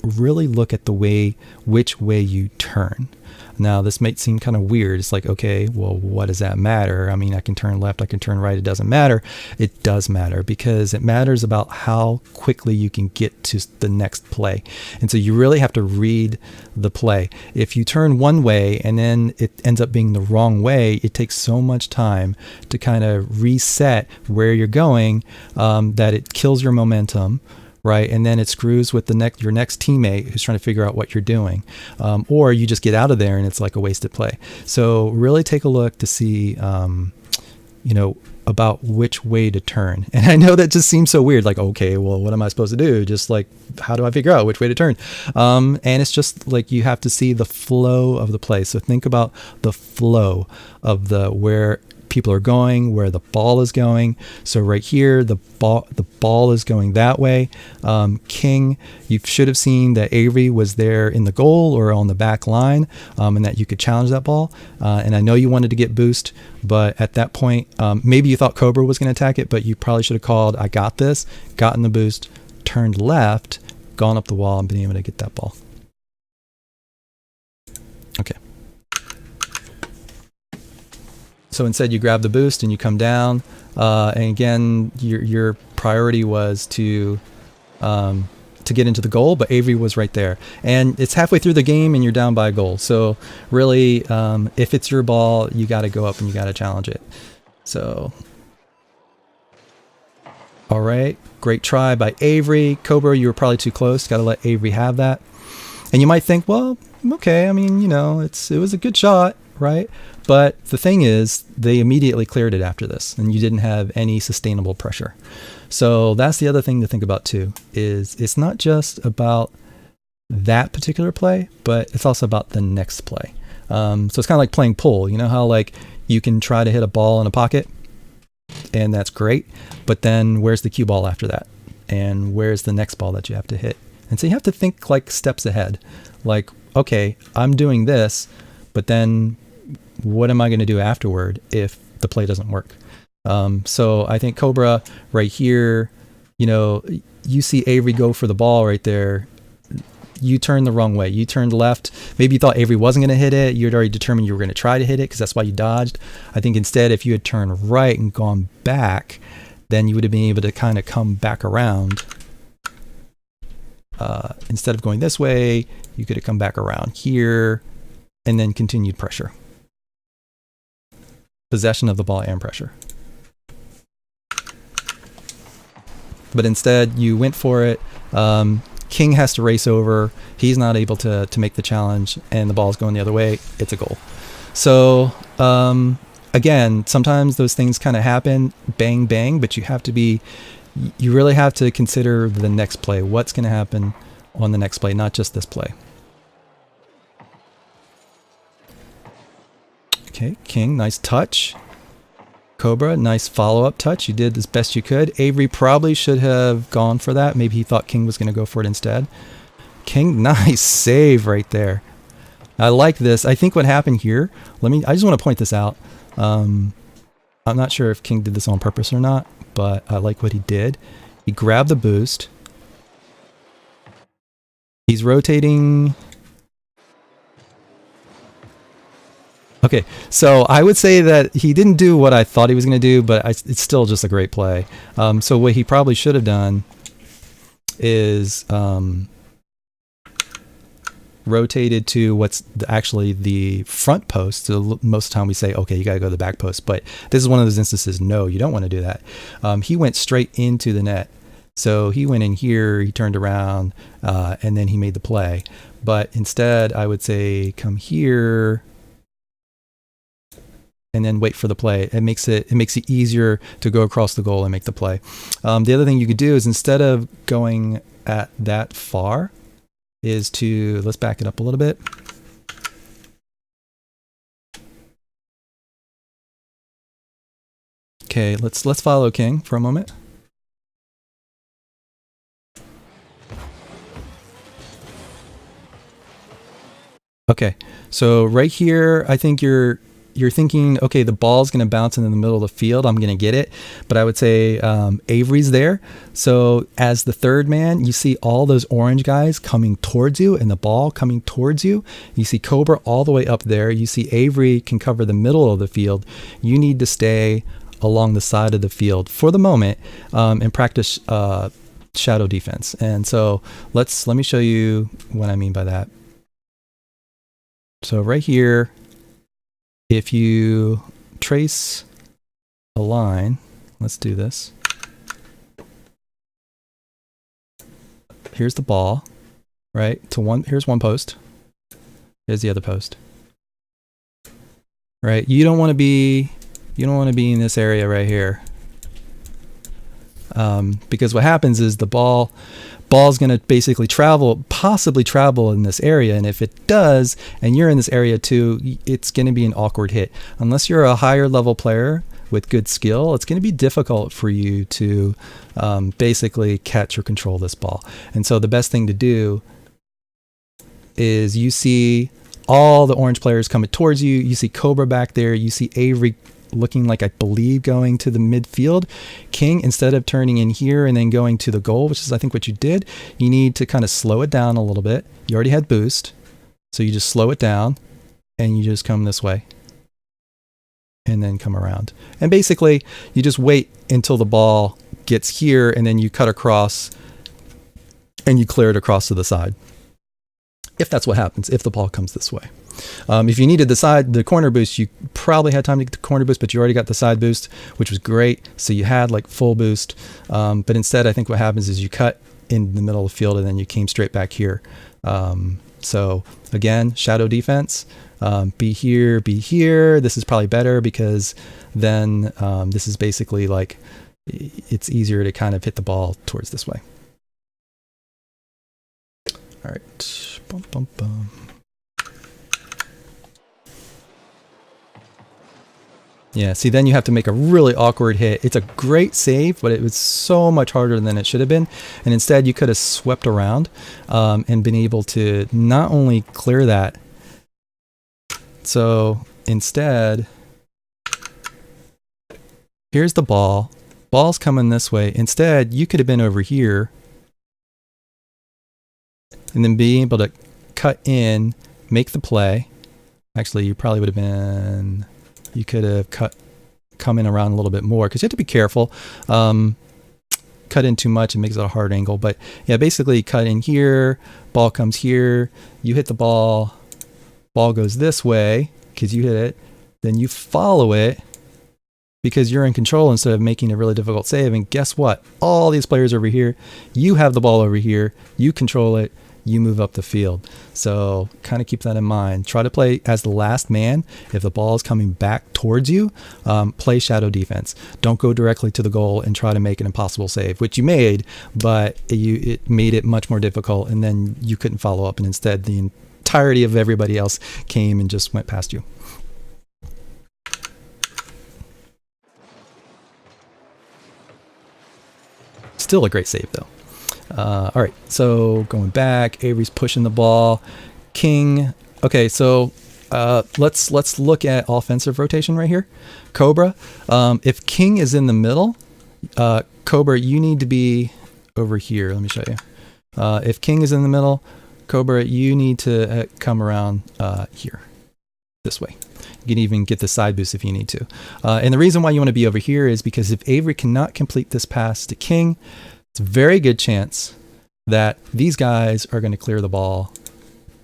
really look at which way you turn. Now, this might seem kind of weird. It's like, okay, well, what does that matter? I mean, I can turn left, I can turn right. It doesn't matter. It does matter, because it matters about how quickly you can get to the next play. And so you really have to read the play. If you turn one way and then it ends up being the wrong way, it takes so much time to kind of reset where you're going, that it kills your momentum. Right, and then it screws with your next teammate who's trying to figure out what you're doing, or you just get out of there and it's like a wasted play. So really take a look to see, about which way to turn. And I know that just seems so weird. Like, okay, well, what am I supposed to do? Just like, how do I figure out which way to turn? And it's just like you have to see the flow of the play. So think about the flow of where people are going, where the ball is going. So right here, the ball is going that way. King, you should have seen that Avery was there in the goal or on the back line, and that you could challenge that ball. And I know you wanted to get boost, but at that point, maybe you thought Cobra was going to attack it, but you probably should have called, I got this, gotten the boost, turned left, gone up the wall, and been able to get that ball. Okay. So instead, you grab the boost and you come down, and again, your priority was to get into the goal, but Avery was right there, and it's halfway through the game and you're down by a goal. So really, if it's your ball, you got to go up and you got to challenge it. So, all right, great try by Avery. Cobra, you were probably too close. Got to let Avery have that. And you might think, well, okay, I mean, it was a good shot, right? But the thing is, they immediately cleared it after this, and you didn't have any sustainable pressure. So that's the other thing to think about too, is it's not just about that particular play, but it's also about the next play. So it's kind of like playing pool. You know how like you can try to hit a ball in a pocket, and that's great, but then where's the cue ball after that? And where's the next ball that you have to hit? And so you have to think like steps ahead. Like, okay, I'm doing this, but then what am I going to do afterward if the play doesn't work? So I think Cobra right here, you see Avery go for the ball right there. You turned the wrong way. You turned left. Maybe you thought Avery wasn't going to hit it. You had already determined you were going to try to hit it because that's why you dodged. I think instead, if you had turned right and gone back, then you would have been able to kind of come back around. Instead of going this way, you could have come back around here and then continued pressure. Possession of the ball and pressure. But instead, you went for it. King has to race over. He's not able to make the challenge, and the ball's going the other way. It's a goal. So, again, sometimes those things kind of happen, bang, bang, but you really have to consider the next play. What's going to happen on the next play, not just this play. Okay, King, nice touch. Cobra, nice follow-up touch. You did as best you could. Avery probably should have gone for that. Maybe he thought King was going to go for it instead. King, nice save right there. I like this. I think what happened here, I just want to point this out. I'm not sure if King did this on purpose or not, but I like what he did. He grabbed the boost. He's rotating. Okay, so I would say that he didn't do what I thought he was going to do, but it's still just a great play. So what he probably should have done is rotated to what's actually the front post. So most of the time we say, okay, you got to go to the back post. But this is one of those instances, no, you don't want to do that. He went straight into the net. So he went in here, he turned around, and then he made the play. But instead, I would say come here and then wait for the play. It makes it easier to go across the goal and make the play. The other thing you could do is instead of going at that far, let's back it up a little bit. Okay, let's follow King for a moment. Okay, so right here, I think you're you're thinking, okay, the ball's going to bounce into the middle of the field. I'm going to get it. But I would say Avery's there. So as the third man, you see all those orange guys coming towards you and the ball coming towards you. You see Cobra all the way up there. You see Avery can cover the middle of the field. You need to stay along the side of the field for the moment and practice shadow defense. And so let me show you what I mean by that. So right here, if you trace a line, let's do this. Here's the ball, right? Here's one post. Here's the other post. Right? You don't want to be in this area right here. Because what happens is the ball's going to basically possibly travel in this area. And if it does, and you're in this area too, it's going to be an awkward hit. Unless you're a higher level player with good skill, it's going to be difficult for you to basically catch or control this ball. And so the best thing to do is you see all the orange players coming towards you. You see Cobra back there. You see Avery looking like, I believe, going to the midfield. King, instead of turning in here and then going to the goal, which is I think what you did, you need to kind of slow it down a little bit. You already had boost, so you just slow it down and you just come this way and then come around. And basically you just wait until the ball gets here and then you cut across and you clear it across to the side. If that's what happens, if the ball comes this way. If you needed the corner boost, you probably had time to get the corner boost, but you already got the side boost, which was great. So you had like full boost. But instead, I think what happens is you cut in the middle of the field and then you came straight back here. So again, shadow defense, be here, be here. This is probably better because then this is basically like, it's easier to kind of hit the ball towards this way. All right. Bum, bum, bum. Yeah, see, then you have to make a really awkward hit. It's a great save, but it was so much harder than it should have been. And instead, you could have swept around and been able to not only clear that. So instead, here's the ball. Ball's coming this way. Instead, you could have been over here and then being able to cut in, make the play. Actually, you probably would have been... You could have come in around a little bit more because you have to be careful. Cut in too much, it makes it a hard angle. But yeah, basically cut in here, ball comes here, you hit the ball, ball goes this way because you hit it, then you follow it because you're in control instead of making a really difficult save. And guess what? All these players over here, you have the ball over here, you control it, you move up the field. So kind of keep that in mind. Try to play as the last man. If the ball is coming back towards you, play shadow defense. Don't go directly to the goal and try to make an impossible save, which you made, but it made it much more difficult, and then you couldn't follow up, and instead the entirety of everybody else came and just went past you. Still a great save though. All right, so going back, Avery's pushing the ball. King. Okay, so let's look at offensive rotation right here. Cobra. If King is in the middle, Cobra, you need to be over here. Let me show you. If King is in the middle, Cobra, you need to come around here, this way. You can even get the side boost if you need to. And the reason why you want to be over here is because if Avery cannot complete this pass to King, it's a very good chance that these guys are going to clear the ball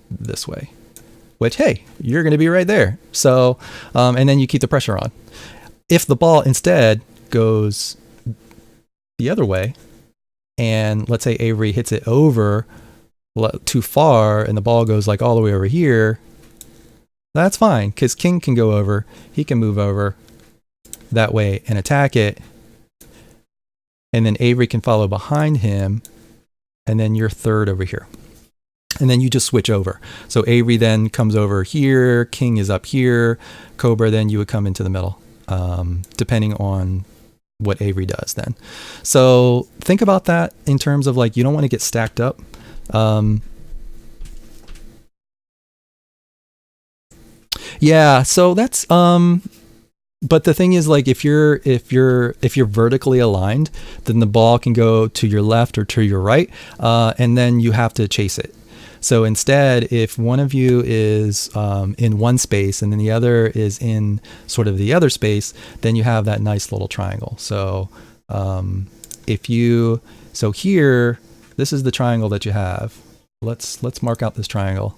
this way, which, hey, you're going to be right there. So, and then you keep the pressure on. If the ball instead goes the other way, and let's say Avery hits it over too far and the ball goes like all the way over here, that's fine because King can go over. He can move over that way and attack it. And then Avery can follow behind him, and then you're third over here. And then you just switch over. So Avery then comes over here, King is up here, Cobra, then you would come into the middle, depending on what Avery does then. So think about that in terms of like, you don't want to get stacked up. Yeah, so that's but the thing is, like, if you're vertically aligned, then the ball can go to your left or to your right, and then you have to chase it. So instead, if one of you is in one space and then the other is in sort of the other space, then you have that nice little triangle. So so here, this is the triangle that you have. Let's mark out this triangle.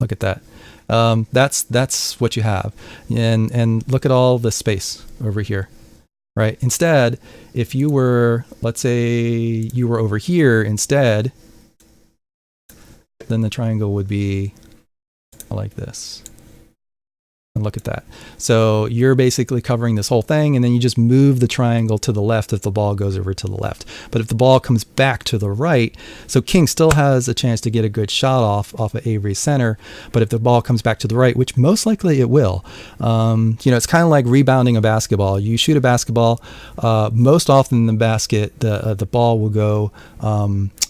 Look at that. That's what you have, and look at all the space over here, right? Instead, if you were, let's say you were over here instead, then the triangle would be like this. And look at that. So you're basically covering this whole thing, and then you just move the triangle to the left if the ball goes over to the left. But if the ball comes back to the right, so king still has a chance to get a good shot off of Avery's center, but if the ball comes back to the right, which most likely it will, it's kind of like rebounding a basketball. You shoot a basketball, most often the basket, the ball will go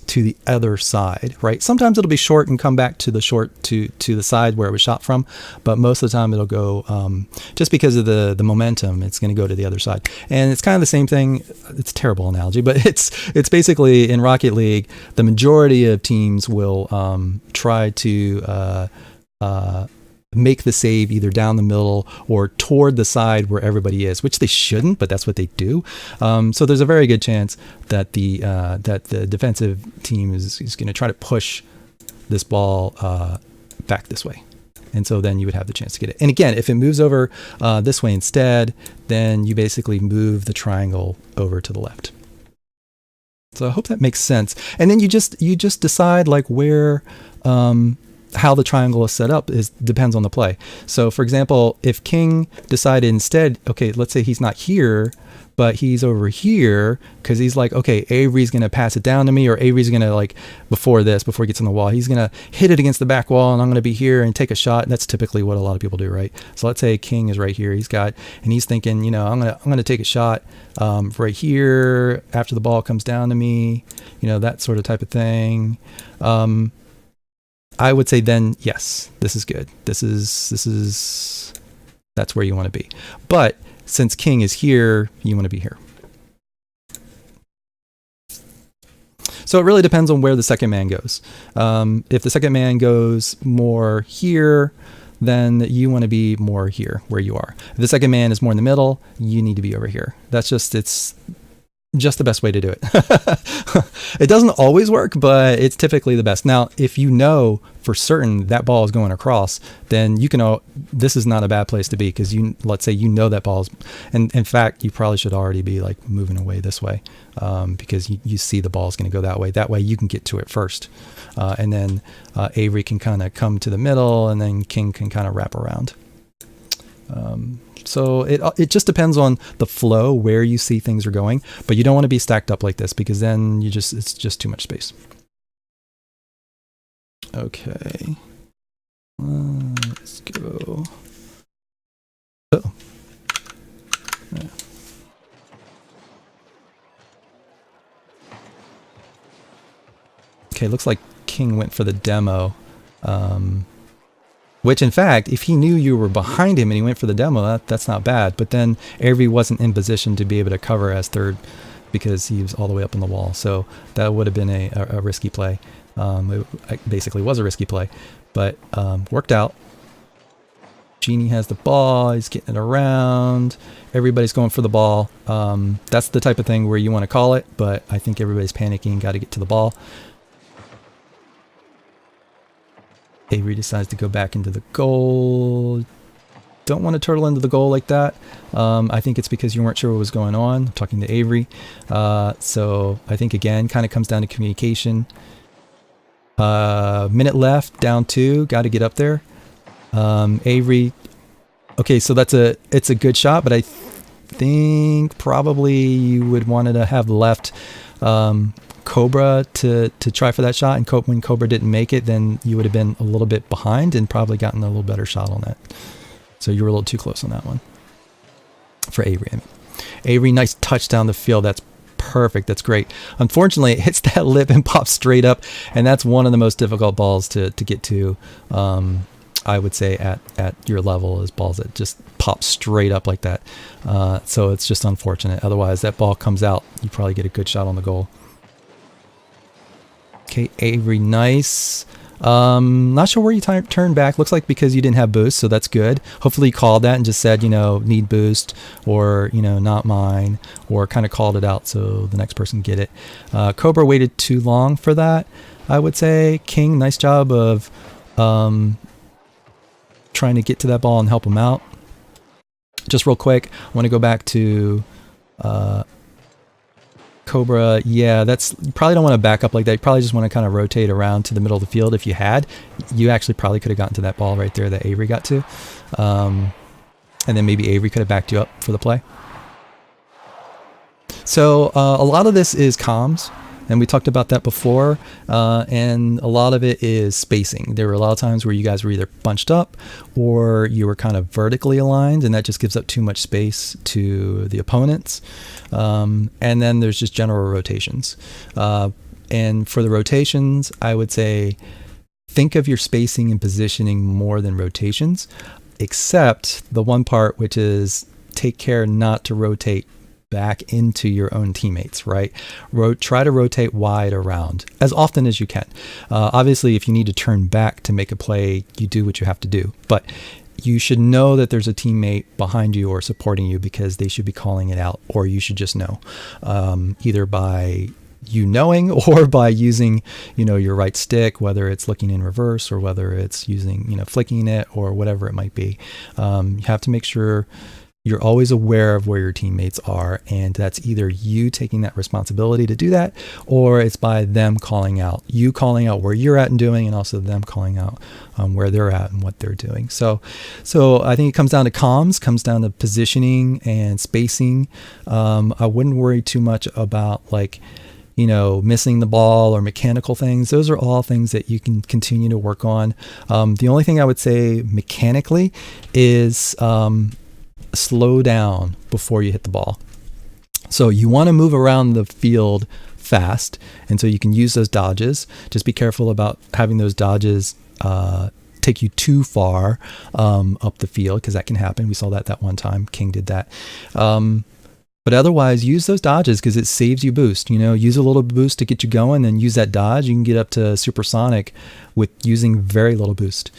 to the other side, right? Sometimes it'll be short and come back to the side where it was shot from, but most of the time it'll go, just because of the momentum, it's going to go to the other side. And it's kind of the same thing. It's a terrible analogy, but it's basically in Rocket League, the majority of teams will try to make the save either down the middle or toward the side where everybody is, which they shouldn't, but that's what they do. So there's a very good chance that the defensive team is going to try to push this ball back this way. And so then you would have the chance to get it. And again, if it moves over this way instead, then you basically move the triangle over to the left. So I hope that makes sense. And then you just decide like where, how the triangle is set up depends on the play. So for example, if king decided instead, okay, let's say he's not here, but he's over here, because he's like, okay, Avery's going to pass it down to me, or Avery's going to, like, before he gets on the wall, he's going to hit it against the back wall, and I'm going to be here and take a shot. And that's typically what a lot of people do, right? So let's say king is right here. He's thinking, I'm going to take a shot right here after the ball comes down to me, that sort of type of thing. I would say then, yes, this is good. That's where you want to be. But since king is here, you want to be here. So it really depends on where the second man goes. If the second man goes more here, then you want to be more here where you are. If the second man is more in the middle, you need to be over here. It's just the best way to do it. It doesn't always work, but it's typically the best. Now, if you know for certain that ball is going across, then this is not a bad place to be, because let's say that ball's, and in fact, you probably should already be like moving away this way, because you see the ball's going to go that way. That way you can get to it first. And then Avery can kind of come to the middle, and then king can kind of wrap around. So it just depends on the flow, where you see things are going, but you don't want to be stacked up like this, because then it's just too much space. Okay. Let's go. Oh. Yeah. Okay, looks like king went for the demo. Which, in fact, if he knew you were behind him and he went for the demo, that's not bad. But then Avery wasn't in position to be able to cover as third, because he was all the way up on the wall. So that would have been a risky play. It basically was a risky play, but worked out. Genie has the ball. He's getting it around. Everybody's going for the ball. That's the type of thing where you want to call it, but I think everybody's panicking, got to get to the ball. Avery decides to go back into the goal. Don't want to turtle into the goal like that. I think it's because you weren't sure what was going on. I'm talking to Avery. So I think, again, kind of comes down to communication. Minute left, down 2. Got to get up there. Avery. Okay, so it's a good shot, but I think probably you would want to have left Cobra to try for that shot, and when Cobra didn't make it, then you would have been a little bit behind and probably gotten a little better shot on that. So you were a little too close on that one for Avery. Avery, nice touch down the field. That's Perfect. That's great. Unfortunately, it hits that lip and pops straight up, and that's one of the most difficult balls to get to. I would say at your level is balls that just pop straight up like that. So it's just unfortunate. Otherwise, that ball comes out, you probably get a good shot on the goal. Okay, Avery, nice. Not sure where you turned back. Looks like because you didn't have boost, so that's good. Hopefully you called that and just said, need boost, or, not mine, or kind of called it out so the next person get it. Cobra waited too long for that, I would say. King, nice job of trying to get to that ball and help him out. Just real quick, I want to go back to Cobra. Yeah, you probably don't want to back up like that. You probably just want to kind of rotate around to the middle of the field. If you had, you actually probably could have gotten to that ball right there that Avery got to. And then maybe Avery could have backed you up for the play. So a lot of this is comms. And we talked about that before, and a lot of it is spacing. There were a lot of times where you guys were either bunched up or you were kind of vertically aligned, and that just gives up too much space to the opponents. And then there's just general rotations. And for the rotations, I would say think of your spacing and positioning more than rotations, except the one part, which is take care not to rotate back into your own teammates, right? Try to rotate wide around as often as you can. Obviously, if you need to turn back to make a play, you do what you have to do. But you should know that there's a teammate behind you or supporting you, because they should be calling it out, or you should just know, either by you knowing or by using, your right stick, whether it's looking in reverse or whether it's using, flicking it or whatever it might be. You have to make sure you're always aware of where your teammates are, and that's either you taking that responsibility to do that, or it's by them calling out. You calling out where you're at and doing, and also them calling out where they're at and what they're doing. So I think it comes down to comms, comes down to positioning and spacing. I wouldn't worry too much about missing the ball or mechanical things. Those are all things that you can continue to work on. The only thing I would say mechanically is slow down before you hit the ball. So you want to move around the field fast, and so you can use those dodges. Just be careful about having those dodges take you too far up the field, because that can happen. We saw that one time. King did that. But otherwise, use those dodges because it saves you boost. Use a little boost to get you going, then use that dodge. You can get up to supersonic with using very little boost.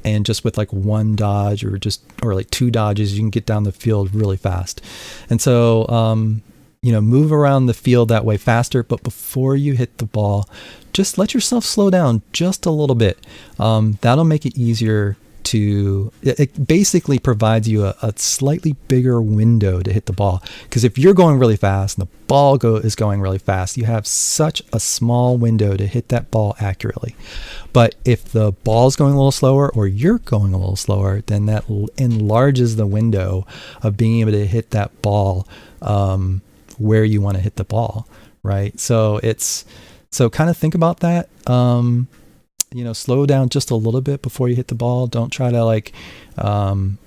And just with one dodge or two dodges, you can get down the field really fast. And so, move around the field that way faster. But before you hit the ball, just let yourself slow down just a little bit. That'll make it easier it basically provides you a slightly bigger window to hit the ball. Because if you're going really fast and the ball is going really fast, you have such a small window to hit that ball accurately. But if the ball's going a little slower or you're going a little slower, then that enlarges the window of being able to hit that ball where you want to hit the ball, right? So kind of think about that. Slow down just a little bit before you hit the ball. Don't try to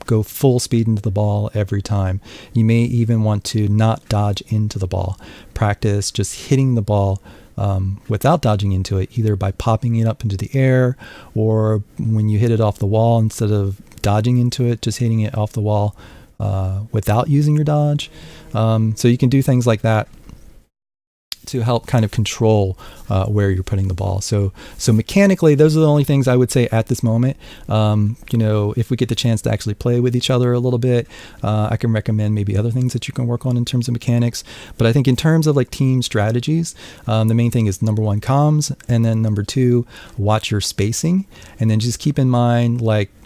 go full speed into the ball every time. You may even want to not dodge into the ball. Practice just hitting the ball without dodging into it, either by popping it up into the air, or when you hit it off the wall, instead of dodging into it, just hitting it off the wall without using your dodge. So you can do things like that to help kind of control where you're putting the ball. So mechanically, those are the only things I would say at this moment. If we get the chance to actually play with each other a little bit, I can recommend maybe other things that you can work on in terms of mechanics. But I think in terms of team strategies, the main thing is number one, comms, and then number two, watch your spacing, and then just keep in mind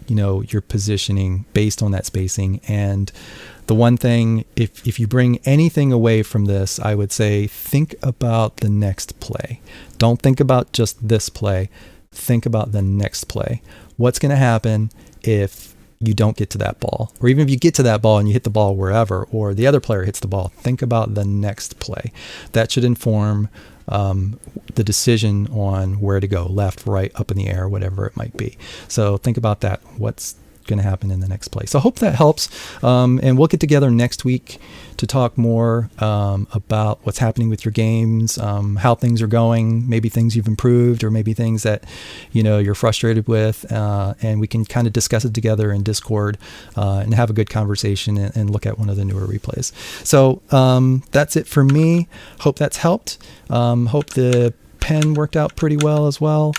your positioning based on that spacing. And the one thing, if you bring anything away from this, I would say think about the next play. Don't think about just this play. Think about the next play. What's going to happen if you don't get to that ball? Or even if you get to that ball and you hit the ball wherever, or the other player hits the ball, think about the next play. That should inform the decision on where to go, left, right, up in the air, whatever it might be. So think about that. What's going to happen in the next play. So I hope that helps. And we'll get together next week to talk more about what's happening with your games, how things are going, maybe things you've improved, or maybe things that you're frustrated with, and we can kind of discuss it together in Discord and have a good conversation and look at one of the newer replays. So that's it for me. Hope that's helped. Hope the pen worked out pretty well as well.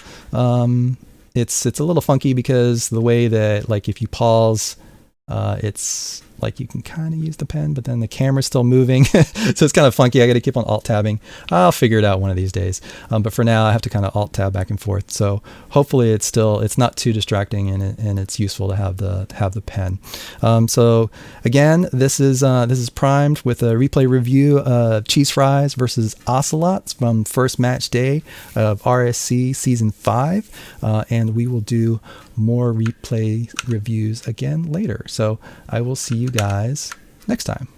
It's a little funky because the way that, like, if you pause, it's like you can kind of use the pen, but then the camera's still moving. So it's kind of funky. I got to keep on alt tabbing. I'll figure it out one of these days. But for now, I have to kind of alt tab back and forth. So hopefully it's not too distracting, and it's useful to have the pen. So again, this is primed with a replay review of Cheese Fries versus Ocelots from first match day of RSC season 5, and we will do more replay reviews again later. So I will see you guys next time.